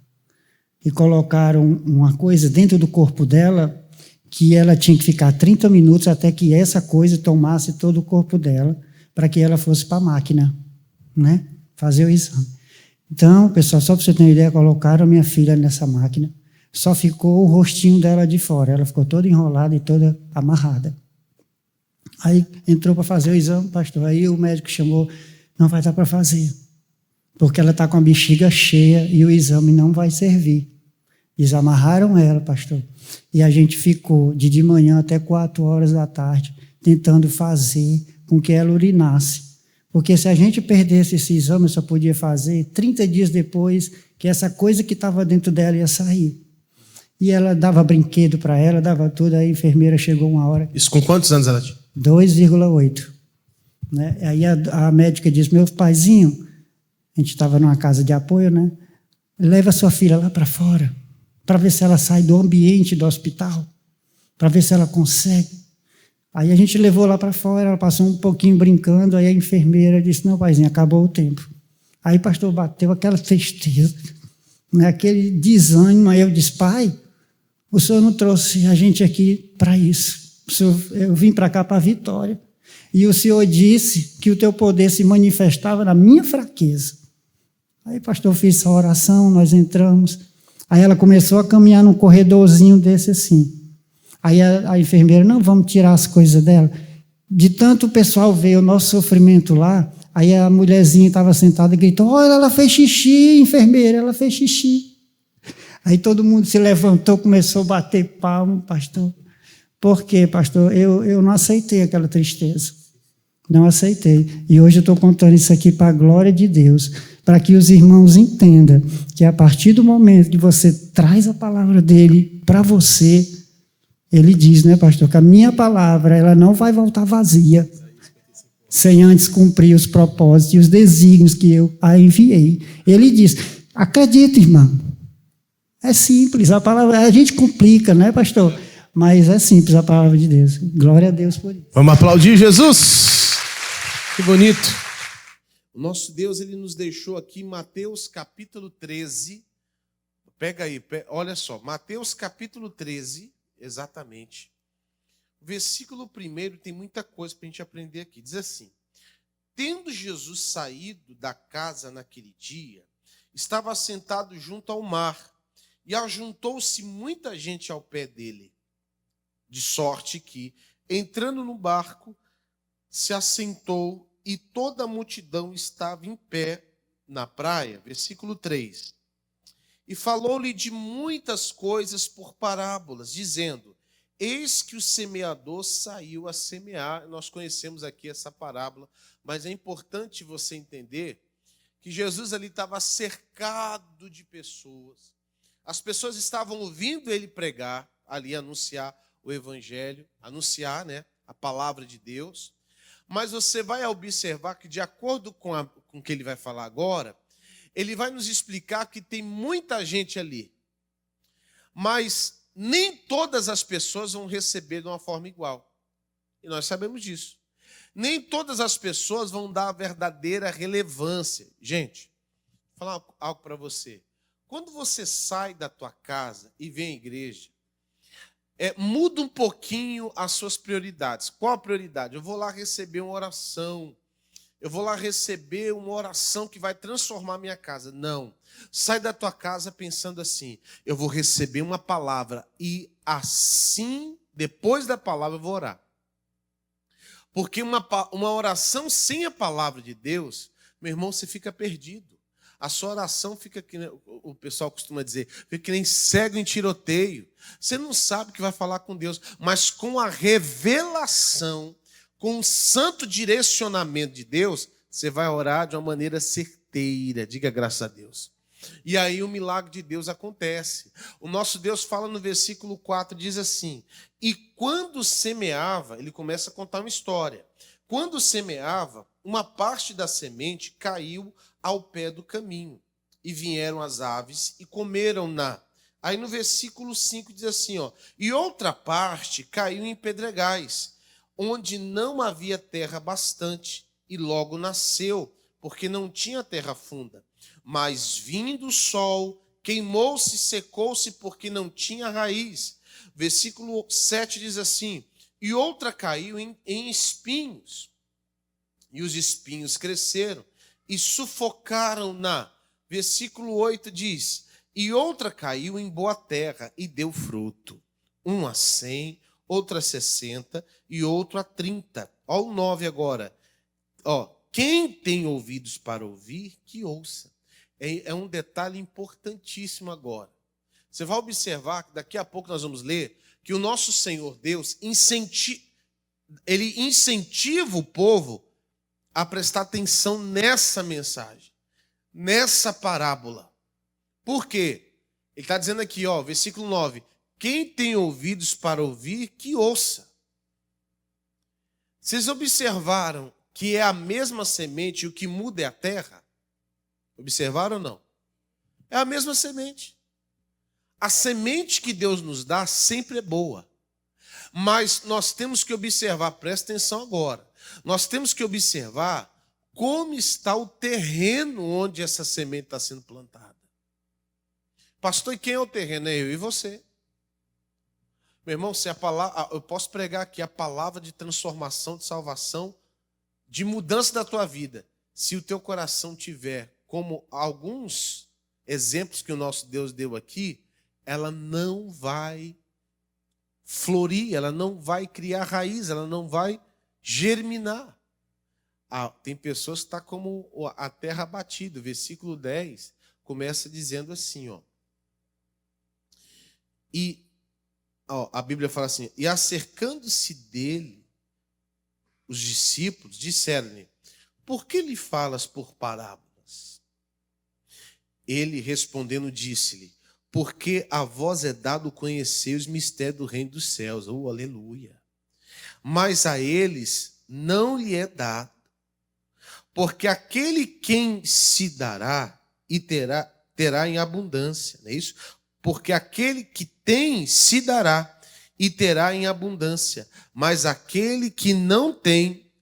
E colocaram uma coisa dentro do corpo dela que ela tinha que ficar 30 minutos até que essa coisa tomasse todo o corpo dela para que ela fosse para a máquina, né? Fazer o exame. Então, pessoal, só para você ter uma ideia, colocaram a minha filha nessa máquina, só ficou o rostinho dela de fora, ela ficou toda enrolada e toda amarrada. Aí entrou para fazer o exame, pastor, aí o médico chamou: não vai dar para fazer, porque ela está com a bexiga cheia e o exame não vai servir. Desamarraram ela, pastor, e a gente ficou de manhã até 4 horas da tarde tentando fazer com que ela urinasse. Porque se a gente perdesse esse exame, só podia fazer 30 dias depois que essa coisa que estava dentro dela ia sair. E ela dava brinquedo para ela, dava tudo, aí a enfermeira chegou uma hora... Isso com quantos anos ela tinha? 2,8. Né? Aí a médica disse: meu paizinho, a gente estava numa casa de apoio, né? Leva sua filha lá para fora, para ver se ela sai do ambiente do hospital, para ver se ela consegue. Aí a gente levou lá para fora, ela passou um pouquinho brincando, aí a enfermeira disse: não, paizinho, acabou o tempo. Aí o pastor bateu aquela tristeza, né? Aquele desânimo. Aí eu disse: pai, o senhor não trouxe a gente aqui para isso. Eu vim para cá para a vitória. E o Senhor disse que o teu poder se manifestava na minha fraqueza. Aí o pastor fez essa oração, nós entramos. Aí ela começou a caminhar num corredorzinho desse assim. Aí a enfermeira: não, vamos tirar as coisas dela. De tanto o pessoal ver o nosso sofrimento lá, aí a mulherzinha estava sentada e gritou: olha, ela fez xixi, enfermeira, ela fez xixi. Aí todo mundo se levantou, começou a bater palma, pastor. Por quê, pastor? Eu não aceitei aquela tristeza. Não aceitei. E hoje eu estou contando isso aqui para a glória de Deus, para que os irmãos entendam que a partir do momento que você traz a palavra dele para você, ele diz, né, pastor, que a minha palavra ela não vai voltar vazia, sem antes cumprir os propósitos e os desígnios que eu a enviei. Ele diz: acredita, irmão. É simples, a palavra, a gente complica, né, pastor? Mas é simples a palavra de Deus. Glória a Deus por isso. Vamos aplaudir Jesus. Que bonito. O nosso Deus, ele nos deixou aqui Mateus capítulo 13. Pega aí, olha só. Mateus capítulo 13, exatamente. O versículo 1 tem muita coisa para a gente aprender aqui. Diz assim: tendo Jesus saído da casa naquele dia, estava sentado junto ao mar, E ajuntou-se muita gente ao pé dele, de sorte que, entrando no barco, se assentou e toda a multidão estava em pé na praia. Versículo 3. E falou-lhe de muitas coisas por parábolas, dizendo: eis que o semeador saiu a semear. Nós conhecemos aqui essa parábola, mas é importante você entender que Jesus ali estava cercado de pessoas. As pessoas estavam ouvindo ele pregar, ali anunciar o evangelho, anunciar, né, a palavra de Deus. Mas você vai observar que, de acordo com o que ele vai falar agora, ele vai nos explicar que tem muita gente ali. Mas nem todas as pessoas vão receber de uma forma igual. E nós sabemos disso. Nem todas as pessoas vão dar a verdadeira relevância. Gente, vou falar algo para você. Quando você sai da tua casa e vem à igreja, muda um pouquinho as suas prioridades. Qual a prioridade? Eu vou lá receber uma oração. Eu vou lá receber uma oração que vai transformar minha casa. Não. Sai da tua casa pensando assim: eu vou receber uma palavra e assim, depois da palavra, eu vou orar. Porque uma oração sem a palavra de Deus, meu irmão, você fica perdido. A sua oração fica, que o pessoal costuma dizer, fica que nem cego em tiroteio. Você não sabe o que vai falar com Deus, mas com a revelação, com o santo direcionamento de Deus, você vai orar de uma maneira certeira. Diga graças a Deus. E aí o milagre de Deus acontece. O nosso Deus fala no versículo 4, diz assim: e quando semeava, ele começa a contar uma história. Quando semeava, uma parte da semente caiu ao pé do caminho, e vieram as aves e comeram-na. Aí no versículo 5 diz assim, e outra parte caiu em pedregais, onde não havia terra bastante, e logo nasceu, porque não tinha terra funda. Mas vindo o sol, queimou-se, secou-se, porque não tinha raiz. Versículo 7 diz assim, e outra caiu em espinhos, e os espinhos cresceram, e sufocaram-na. Versículo 8 diz, e outra caiu em boa terra, e deu fruto, um a 100, outro a 60, e outro a 30. Olha o 9 agora. Quem tem ouvidos para ouvir, que ouça. É um detalhe importantíssimo agora. Você vai observar que daqui a pouco nós vamos ler que o nosso Senhor Deus ele incentiva o povo a prestar atenção nessa mensagem, nessa parábola. Por quê? Ele está dizendo aqui, versículo 9, quem tem ouvidos para ouvir, que ouça. Vocês observaram que é a mesma semente e o que muda é a terra? Observaram ou não? É a mesma semente. A semente que Deus nos dá sempre é boa. Mas nós temos que observar, presta atenção agora, nós temos que observar como está o terreno onde essa semente está sendo plantada. Pastor, e quem é o terreno? É eu e você. Meu irmão, se a palavra, eu posso pregar aqui a palavra de transformação, de salvação, de mudança da tua vida. Se o teu coração tiver, como alguns exemplos que o nosso Deus deu aqui, ela não vai florir, ela não vai criar raiz, ela não vai germinar. Tem pessoas que estão como a terra abatida. O versículo 10 começa dizendo assim, a Bíblia fala assim, e acercando-se dele, os discípulos disseram-lhe, por que lhe falas por parábolas? Ele respondendo disse-lhe, porque a vós é dado conhecer os mistérios do reino dos céus. Aleluia. Mas a eles não lhe é dado. Porque aquele quem se dará e terá em abundância. Não é isso? Porque aquele que tem se dará e terá em abundância. Mas aquele que não tem,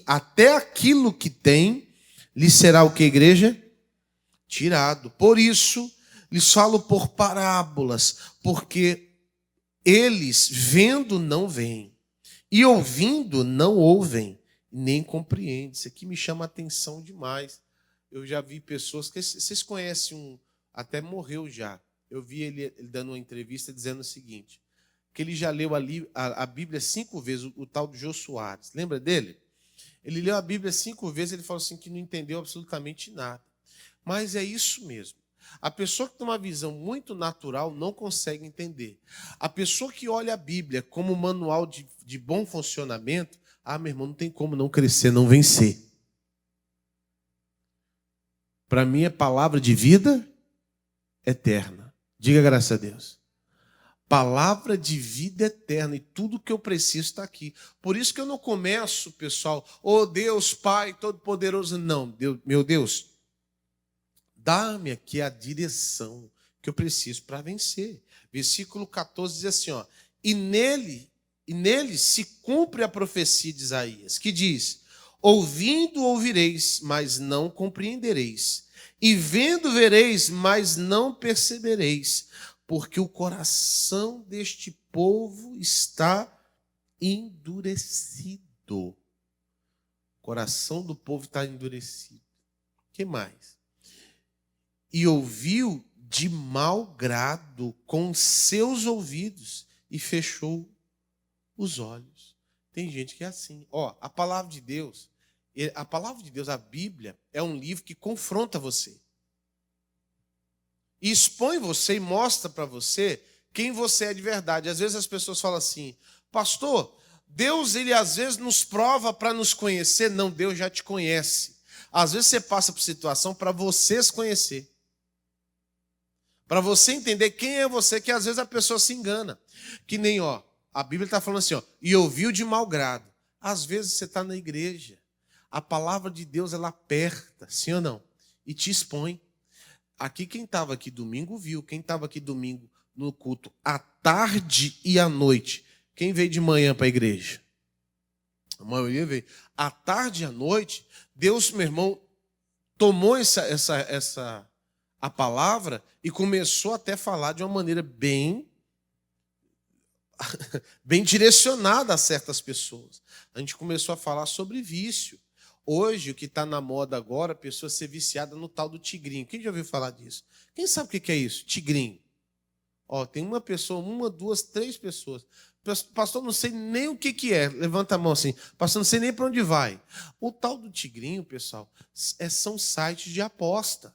até aquilo que tem, lhe será o que, igreja? Tirado. Por isso, lhes falo por parábolas, porque eles, vendo, não veem, e ouvindo, não ouvem, nem compreendem. Isso aqui me chama a atenção demais. Eu já vi pessoas que... Vocês conhecem até morreu já. Eu vi ele dando uma entrevista dizendo o seguinte, que ele já leu a Bíblia 5 vezes, o tal de Jô Soares. Lembra dele? Ele leu a Bíblia 5 vezes, ele falou assim que não entendeu absolutamente nada. Mas é isso mesmo. A pessoa que tem uma visão muito natural não consegue entender. A pessoa que olha a Bíblia como manual de bom funcionamento, meu irmão, não tem como não crescer, não vencer. Para mim é palavra de vida eterna. Diga graças a Deus. Palavra de vida eterna, e tudo que eu preciso está aqui. Por isso que eu não começo, pessoal, Deus Pai Todo-Poderoso. Não, meu Deus, dá-me aqui a direção que eu preciso para vencer. Versículo 14 diz assim, e nele se cumpre a profecia de Isaías, que diz, ouvindo ouvireis, mas não compreendereis, e vendo vereis, mas não percebereis, porque o coração deste povo está endurecido. O coração do povo está endurecido. O que mais? E ouviu de mau grado com seus ouvidos e fechou os olhos. Tem gente que é assim. A palavra de Deus, a Bíblia, é um livro que confronta você. E expõe você e mostra para você quem você é de verdade. Às vezes as pessoas falam assim, pastor, Deus, ele às vezes nos prova para nos conhecer. Não, Deus já te conhece. Às vezes você passa por situação para você se conhecer. Para você entender quem é você, que às vezes a pessoa se engana. Que nem, a Bíblia está falando assim, e ouviu de mau grado. Às vezes você está na igreja. A palavra de Deus, ela aperta, sim ou não? E te expõe. Aqui, quem estava aqui domingo viu. Quem estava aqui domingo no culto, à tarde e à noite. Quem veio de manhã para a igreja? A maioria veio. À tarde e à noite, Deus, meu irmão, tomou a palavra e começou até a falar de uma maneira bem direcionada a certas pessoas. A gente começou a falar sobre vício. Hoje, o que está na moda agora, a pessoa ser viciada no tal do tigrinho. Quem já ouviu falar disso? Quem sabe o que é isso? Tigrinho. Tem uma pessoa, 2, 3 pessoas. Pastor, não sei nem o que é. Levanta a mão assim. Pastor, não sei nem para onde vai. O tal do tigrinho, pessoal, são sites de aposta.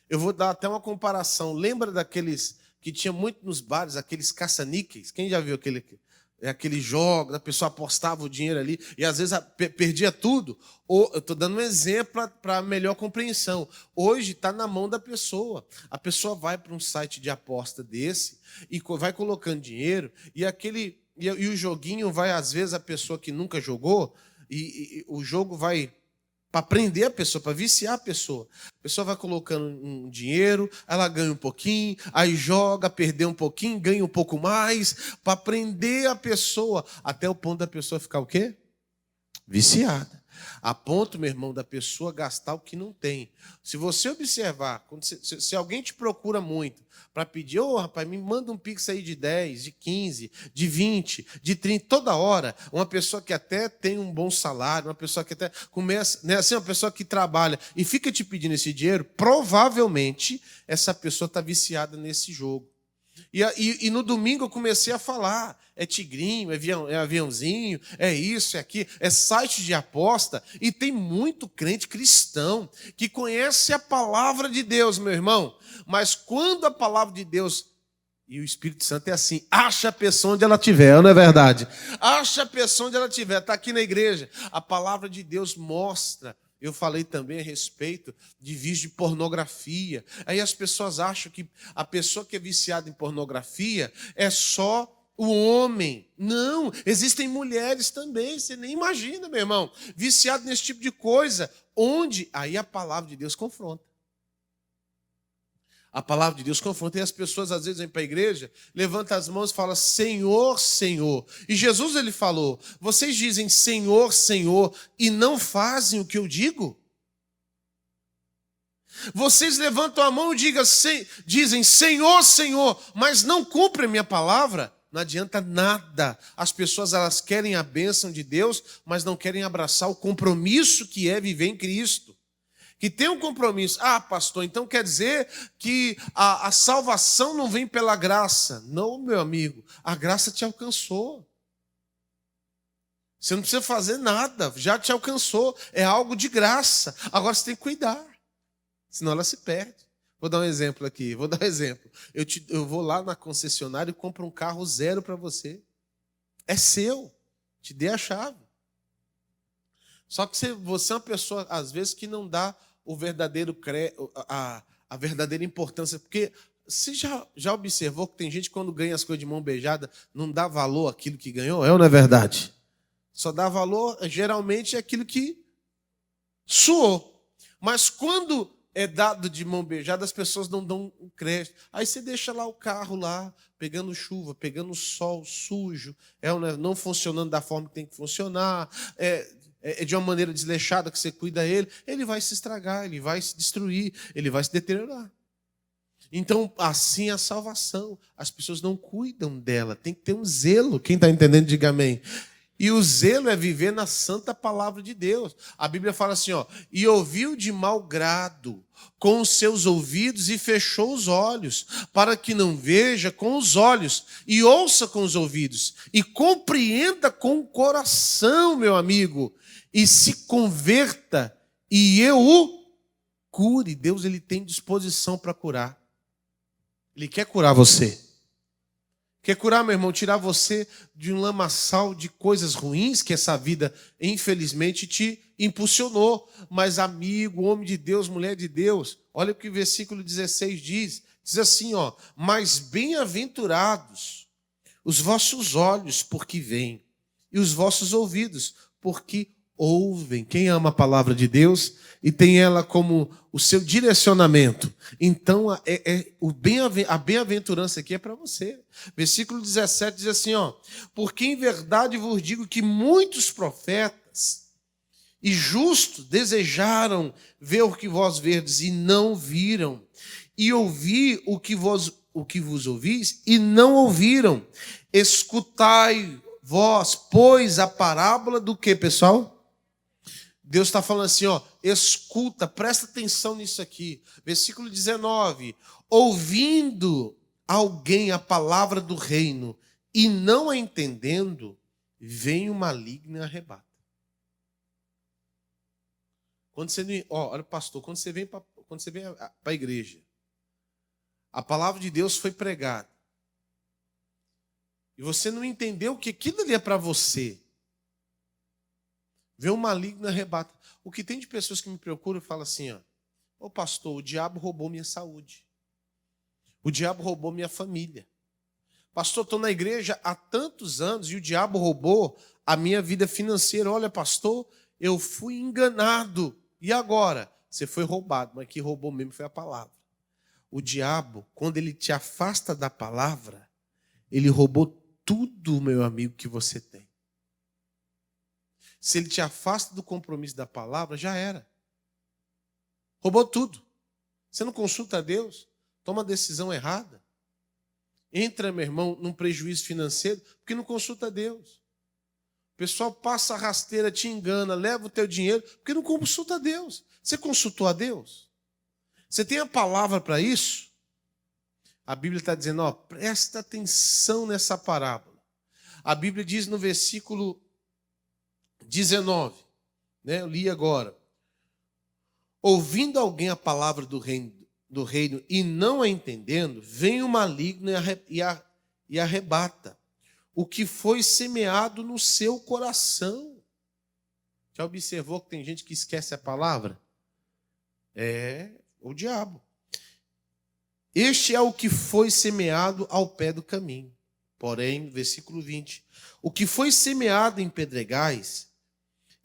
Eu vou dar até uma comparação. Lembra daqueles que tinha muito nos bares, aqueles caça-níqueis? Quem já viu aquele jogo, a pessoa apostava o dinheiro ali e às vezes perdia tudo? Eu estou dando um exemplo para melhor compreensão. Hoje está na mão da pessoa. A pessoa vai para um site de aposta desse e vai colocando dinheiro e o joguinho vai, às vezes, a pessoa que nunca jogou, e o jogo vai para prender a pessoa, para viciar a pessoa. A pessoa vai colocando um dinheiro, ela ganha um pouquinho, aí joga, perdeu um pouquinho, ganha um pouco mais, para prender a pessoa, até o ponto da pessoa ficar o quê? Viciada. A ponto, meu irmão, da pessoa gastar o que não tem. Se você observar, se alguém te procura muito para pedir, rapaz, me manda um pix aí de 10, de 15, de 20, de 30, toda hora, uma pessoa que até tem um bom salário, uma pessoa que até começa, né, assim, uma pessoa que trabalha e fica te pedindo esse dinheiro, provavelmente essa pessoa está viciada nesse jogo. E no domingo eu comecei a falar, é tigrinho, é aviãozinho, é isso, é aquilo, é site de aposta, e tem muito crente cristão que conhece a palavra de Deus, meu irmão, mas quando a palavra de Deus, e o Espírito Santo é assim, acha a pessoa onde ela estiver, não é verdade? Acha a pessoa onde ela estiver, está aqui na igreja, a palavra de Deus mostra. Eu falei também a respeito de vídeo de pornografia. Aí as pessoas acham que a pessoa que é viciada em pornografia é só o homem. Não, existem mulheres também, você nem imagina, meu irmão, viciado nesse tipo de coisa, onde aí a palavra de Deus confronta. A palavra de Deus confronta, e as pessoas às vezes vêm para a igreja, levantam as mãos e falam, Senhor, Senhor. E Jesus, ele falou, vocês dizem Senhor, Senhor, e não fazem o que eu digo? Vocês levantam a mão e dizem Senhor, Senhor, mas não cumprem a minha palavra? Não adianta nada. As pessoas, elas querem a bênção de Deus, mas não querem abraçar o compromisso que é viver em Cristo. que tem um compromisso. Ah, pastor, então quer dizer que a salvação não vem pela graça. Não, meu amigo, a graça te alcançou. Você não precisa fazer nada, já te alcançou. É algo de graça. Agora você tem que cuidar, senão ela se perde. Vou dar um exemplo aqui, Eu vou lá na concessionária e compro um carro zero para você. É seu, te dei a chave. Só que você é uma pessoa, às vezes, que não dá o verdadeiro a verdadeira importância. Porque você já observou que tem gente que quando ganha as coisas de mão beijada não dá valor àquilo que ganhou? É ou não é verdade? Só dá valor, geralmente, àquilo que suou. Mas quando é dado de mão beijada, as pessoas não dão crédito. Aí você deixa lá o carro lá, pegando chuva, pegando sol, sujo, não funcionando da forma que tem que funcionar, de uma maneira desleixada que você cuida ele vai se estragar, ele vai se destruir, ele vai se deteriorar. Então, assim é a salvação. As pessoas não cuidam dela, tem que ter um zelo. Quem está entendendo, diga amém. E o zelo é viver na santa palavra de Deus. A Bíblia fala assim, e ouviu de mau grado com os seus ouvidos e fechou os olhos, para que não veja com os olhos e ouça com os ouvidos e compreenda com o coração, meu amigo, e se converta e eu o cure. Deus, ele tem disposição para curar. Ele quer curar você. Quer curar, meu irmão, tirar você de um lamaçal de coisas ruins que essa vida, infelizmente, te impulsionou. Mas, amigo, homem de Deus, mulher de Deus, olha o que o versículo 16 diz. Diz assim, mas bem-aventurados os vossos olhos, porque veem, e os vossos ouvidos, porque ouvem. Quem ama a palavra de Deus e tem ela como o seu direcionamento, então a bem-aventurança aqui é para você. Versículo 17 diz assim, porque em verdade vos digo que muitos profetas e justos desejaram ver o que vós verdes e não viram, e ouvir o que vos ouvis e não ouviram. Escutai vós, pois, a parábola do que, pessoal? Deus está falando assim, escuta, presta atenção nisso aqui. Versículo 19. Ouvindo alguém a palavra do reino e não a entendendo, vem o maligno e arrebata. Quando você, olha, pastor, quando você vem para a igreja, a palavra de Deus foi pregada, e você não entendeu que aquilo ali é para você, vê um maligno e arrebata. O que tem de pessoas que me procuram e falam assim, pastor, o diabo roubou minha saúde. O diabo roubou minha família. Pastor, estou na igreja há tantos anos e o diabo roubou a minha vida financeira. Olha, pastor, eu fui enganado. E agora? Você foi roubado, mas quem roubou mesmo foi a palavra. O diabo, quando ele te afasta da palavra, ele roubou tudo, meu amigo, que você tem. Se ele te afasta do compromisso da palavra, já era. Roubou tudo. Você não consulta a Deus, toma a decisão errada. Entra, meu irmão, num prejuízo financeiro, porque não consulta a Deus. O pessoal passa a rasteira, te engana, leva o teu dinheiro, porque não consulta a Deus. Você consultou a Deus? Você tem a palavra para isso? A Bíblia está dizendo, presta atenção nessa parábola. A Bíblia diz no versículo 19, eu li agora. Ouvindo alguém a palavra do reino e não a entendendo, vem o maligno e arrebata o que foi semeado no seu coração. Já observou que tem gente que esquece a palavra? É o diabo. Este é o que foi semeado ao pé do caminho. Porém, versículo 20, o que foi semeado em pedregais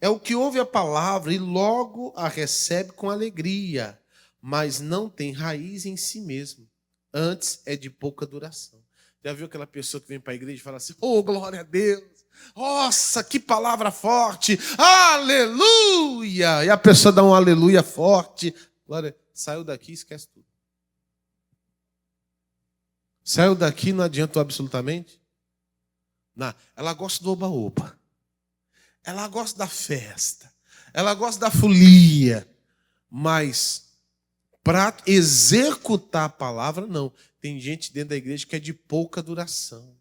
é o que ouve a palavra e logo a recebe com alegria, mas não tem raiz em si mesmo. Antes é de pouca duração. Já viu aquela pessoa que vem para a igreja e fala assim, glória a Deus, nossa, que palavra forte, aleluia! E a pessoa dá um aleluia forte, glória, saiu daqui e esquece tudo. Saiu daqui, não adiantou absolutamente nada. Ela gosta do oba-oba. Ela gosta da festa. Ela gosta da folia. Mas para executar a palavra, não. Tem gente dentro da igreja que é de pouca duração.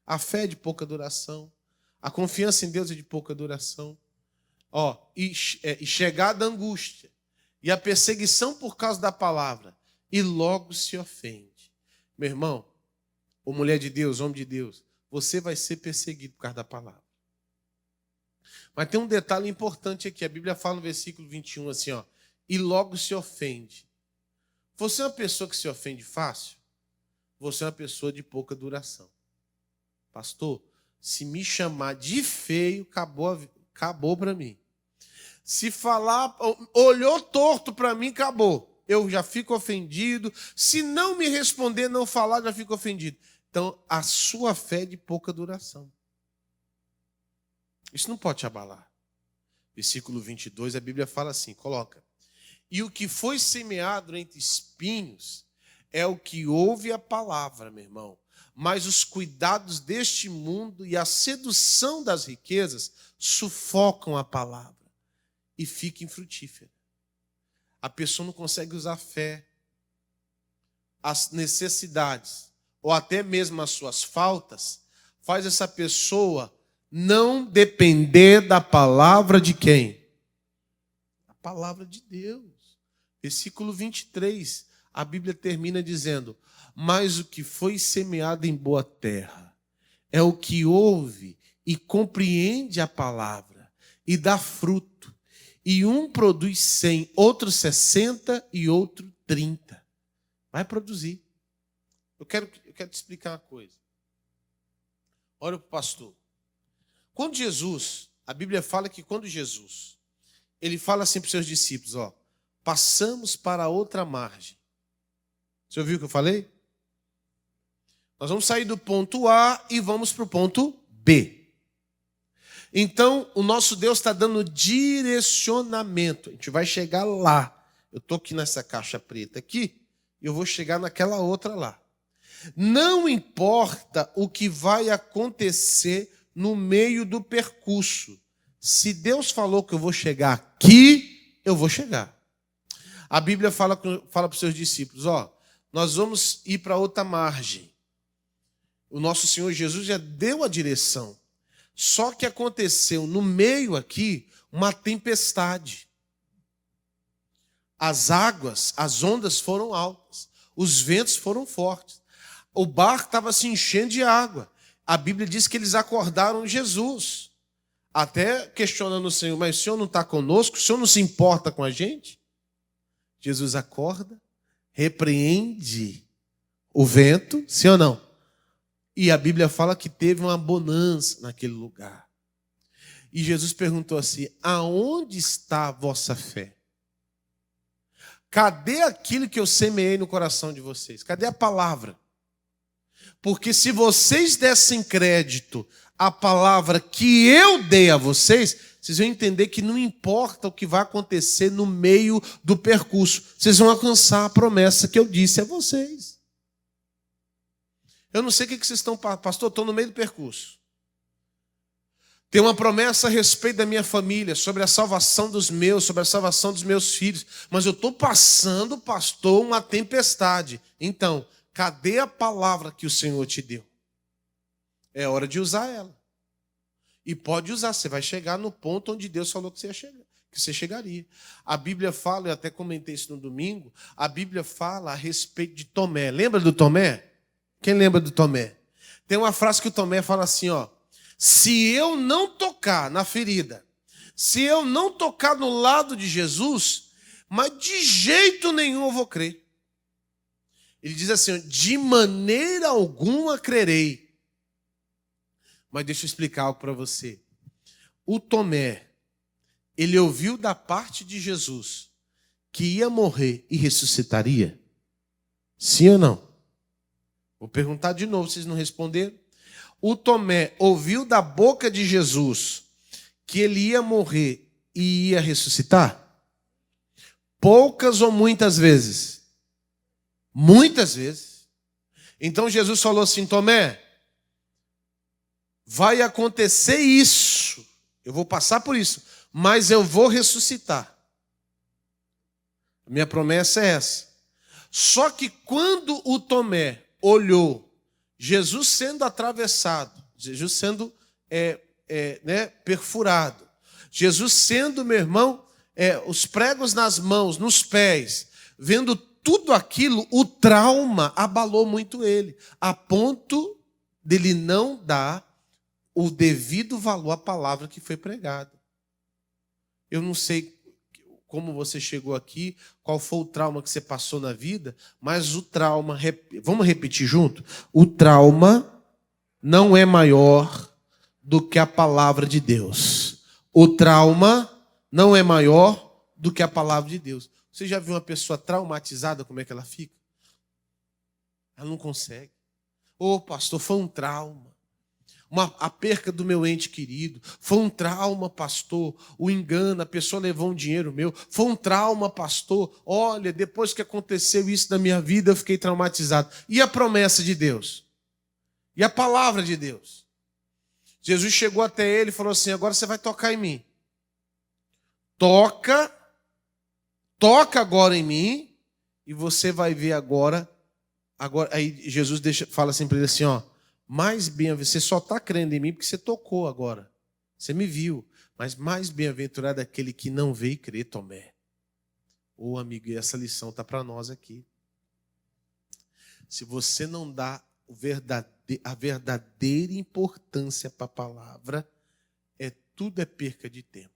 A fé é de pouca duração. A confiança em Deus é de pouca duração. E chegada a angústia e a perseguição por causa da palavra, e logo se ofende. Meu irmão, ou mulher de Deus, homem de Deus, você vai ser perseguido por causa da palavra. Mas tem um detalhe importante aqui. A Bíblia fala no versículo 21 assim, e logo se ofende. Você é uma pessoa que se ofende fácil? Você é uma pessoa de pouca duração. Pastor, se me chamar de feio, acabou para mim. Se falar, olhou torto para mim, acabou. Eu já fico ofendido. Se não me responder, não falar, já fico ofendido. Então, a sua fé é de pouca duração. Isso não pode te abalar. Versículo 22, a Bíblia fala assim, coloca. E o que foi semeado entre espinhos é o que ouve a palavra, meu irmão. Mas os cuidados deste mundo e a sedução das riquezas sufocam a palavra e fica infrutífera. A pessoa não consegue usar a fé, as necessidades, ou até mesmo as suas faltas, faz essa pessoa não depender da palavra de quem? A palavra de Deus. Versículo 23, a Bíblia termina dizendo, mas o que foi semeado em boa terra é o que ouve e compreende a palavra e dá fruto. E um produz 100, outro 60 e outro 30. Vai produzir. Eu quero te explicar uma coisa. Olha para o pastor. Quando Jesus, a Bíblia fala que quando Jesus, ele fala assim para os seus discípulos, passamos para a outra margem. Você ouviu o que eu falei? Nós vamos sair do ponto A e vamos para o ponto B. Então, o nosso Deus está dando direcionamento. A gente vai chegar lá. Eu estou aqui nessa caixa preta aqui e eu vou chegar naquela outra lá. Não importa o que vai acontecer no meio do percurso. Se Deus falou que eu vou chegar aqui, eu vou chegar. A Bíblia fala para os seus discípulos, nós vamos ir para outra margem. O nosso Senhor Jesus já deu a direção. Só que aconteceu no meio aqui uma tempestade. As águas, as ondas foram altas. Os ventos foram fortes. O barco estava se enchendo de água. A Bíblia diz que eles acordaram Jesus. Até questionando o Senhor, mas o Senhor não está conosco? O Senhor não se importa com a gente? Jesus acorda, repreende o vento, sim ou não? E a Bíblia fala que teve uma bonança naquele lugar. E Jesus perguntou assim, aonde está a vossa fé? Cadê aquilo que eu semeei no coração de vocês? Cadê a palavra? Porque se vocês dessem crédito à palavra que eu dei a vocês, vocês vão entender que não importa o que vai acontecer no meio do percurso, vocês vão alcançar a promessa que eu disse a vocês. Eu não sei o que vocês estão... Pastor, estou no meio do percurso. Tem uma promessa a respeito da minha família, sobre a salvação dos meus, sobre a salvação dos meus filhos. Mas eu estou passando, pastor, uma tempestade. Então, cadê a palavra que o Senhor te deu? É hora de usar ela. E pode usar, você vai chegar no ponto onde Deus falou que você chegaria. A Bíblia fala, eu até comentei isso no domingo, a Bíblia fala a respeito de Tomé. Lembra do Tomé? Quem lembra do Tomé? Tem uma frase que o Tomé fala assim, se eu não tocar na ferida, se eu não tocar no lado de Jesus, mas de jeito nenhum eu vou crer. Ele diz assim, de maneira alguma crerei. Mas deixa eu explicar algo para você. O Tomé, ele ouviu da parte de Jesus que ia morrer e ressuscitaria? Sim ou não? Vou perguntar de novo, vocês não responderam. O Tomé ouviu da boca de Jesus que ele ia morrer e ia ressuscitar? Poucas ou muitas vezes? Muitas vezes. Então Jesus falou assim, Tomé, vai acontecer isso, eu vou passar por isso, mas eu vou ressuscitar. A minha promessa é essa. Só que quando o Tomé olhou Jesus sendo atravessado, Jesus sendo perfurado, Jesus sendo, meu irmão, os pregos nas mãos, nos pés, vendo tudo aquilo, o trauma abalou muito ele, a ponto dele não dar o devido valor à palavra que foi pregada. Eu não sei como você chegou aqui, qual foi o trauma que você passou na vida, mas o trauma, vamos repetir junto? O trauma não é maior do que a palavra de Deus. O trauma não é maior do que a palavra de Deus. Você já viu uma pessoa traumatizada, como é que ela fica? Ela não consegue. Ô, pastor, foi um trauma. A perca do meu ente querido. Foi um trauma, pastor. O engano, a pessoa levou um dinheiro meu. Foi um trauma, pastor. Olha, depois que aconteceu isso na minha vida, eu fiquei traumatizado. E a promessa de Deus? E a palavra de Deus? Jesus chegou até ele e falou assim, agora você vai tocar em mim. Toca agora em mim e você vai ver agora. Aí Jesus fala assim para ele assim, ó, mais bem-aventurado, você só está crendo em mim porque você tocou agora. Você me viu. Mas mais bem-aventurado é aquele que não vê e crê, Tomé. Ô, amigo, essa lição está para nós aqui. Se você não dá a verdadeira importância para a palavra, tudo é perca de tempo.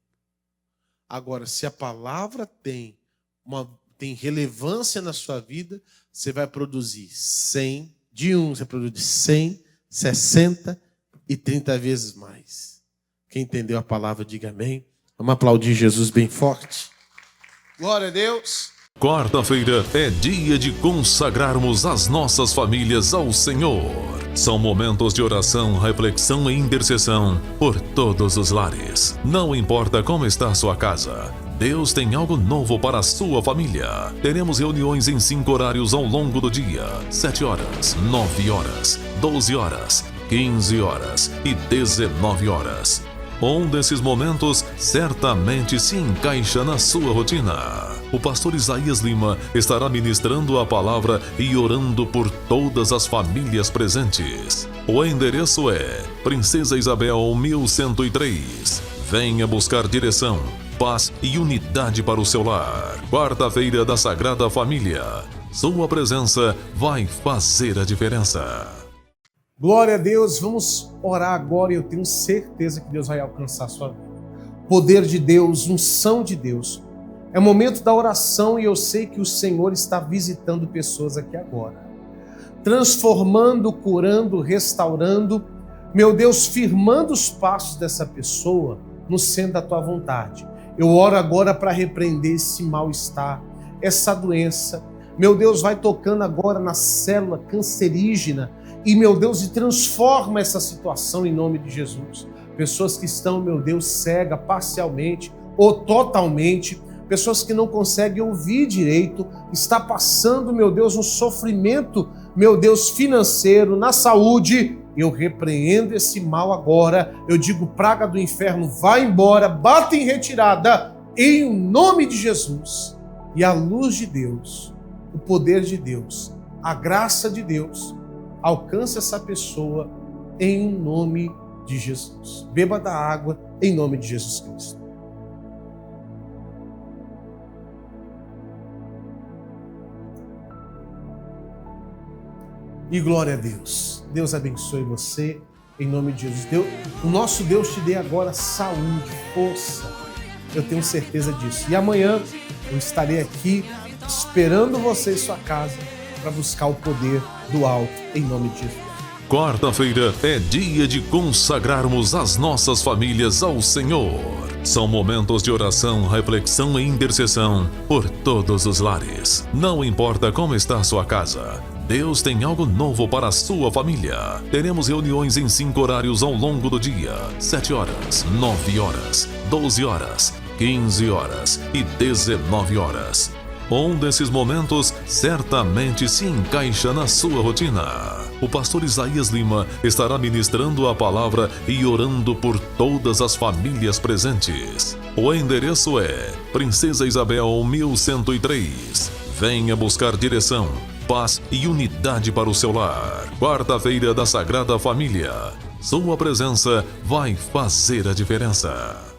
Agora, se a palavra tem relevância na sua vida, você vai produzir 100, você produz 100, 60 e 30 vezes mais. Quem entendeu a palavra, diga amém. Vamos aplaudir Jesus bem forte. Glória a Deus. Quarta-feira é dia de consagrarmos as nossas famílias ao Senhor. São momentos de oração, reflexão e intercessão por todos os lares. Não importa como está a sua casa, Deus tem algo novo para a sua família. Teremos reuniões em 5 horários ao longo do dia: 7 horas, 9 horas, 12 horas, 15 horas e 19 horas. Um desses momentos certamente se encaixa na sua rotina. O pastor Isaías Lima estará ministrando a palavra e orando por todas as famílias presentes. O endereço é Princesa Isabel 1103. Venha buscar direção, paz e unidade para o seu lar. Quarta-feira da Sagrada Família. Sua presença vai fazer a diferença. Glória a Deus, vamos orar agora e eu tenho certeza que Deus vai alcançar a sua vida. Poder de Deus, unção de Deus. É momento da oração e eu sei que o Senhor está visitando pessoas aqui agora. Transformando, curando, restaurando. Meu Deus, firmando os passos dessa pessoa no centro da tua vontade. Eu oro agora para repreender esse mal-estar, essa doença. Meu Deus, vai tocando agora na célula cancerígena e, meu Deus, e transforma essa situação em nome de Jesus. Pessoas que estão, meu Deus, cega parcialmente ou totalmente, pessoas que não conseguem ouvir direito, está passando, meu Deus, um sofrimento, meu Deus, financeiro, na saúde. Eu repreendo esse mal agora. Eu digo, praga do inferno, vai embora, bata em retirada, em nome de Jesus. E a luz de Deus, o poder de Deus, a graça de Deus, alcança essa pessoa em nome de Jesus. Beba da água em nome de Jesus Cristo. E glória a Deus. Deus abençoe você em nome de Jesus. O nosso Deus te dê agora saúde, força. Eu tenho certeza disso. E amanhã eu estarei aqui esperando você em sua casa para buscar o poder do alto em nome de Jesus. Quarta-feira é dia de consagrarmos as nossas famílias ao Senhor. São momentos de oração, reflexão e intercessão por todos os lares. Não importa como está a sua casa, Deus tem algo novo para a sua família. Teremos reuniões em 5 horários ao longo do dia: 7 horas, 9 horas, 12 horas, 15 horas e 19 horas. Um desses momentos certamente se encaixa na sua rotina. O pastor Isaías Lima estará ministrando a palavra e orando por todas as famílias presentes. O endereço é Princesa Isabel 1103. Venha buscar direção, paz e unidade para o seu lar. Quarta-feira da Sagrada Família. Sua presença vai fazer a diferença.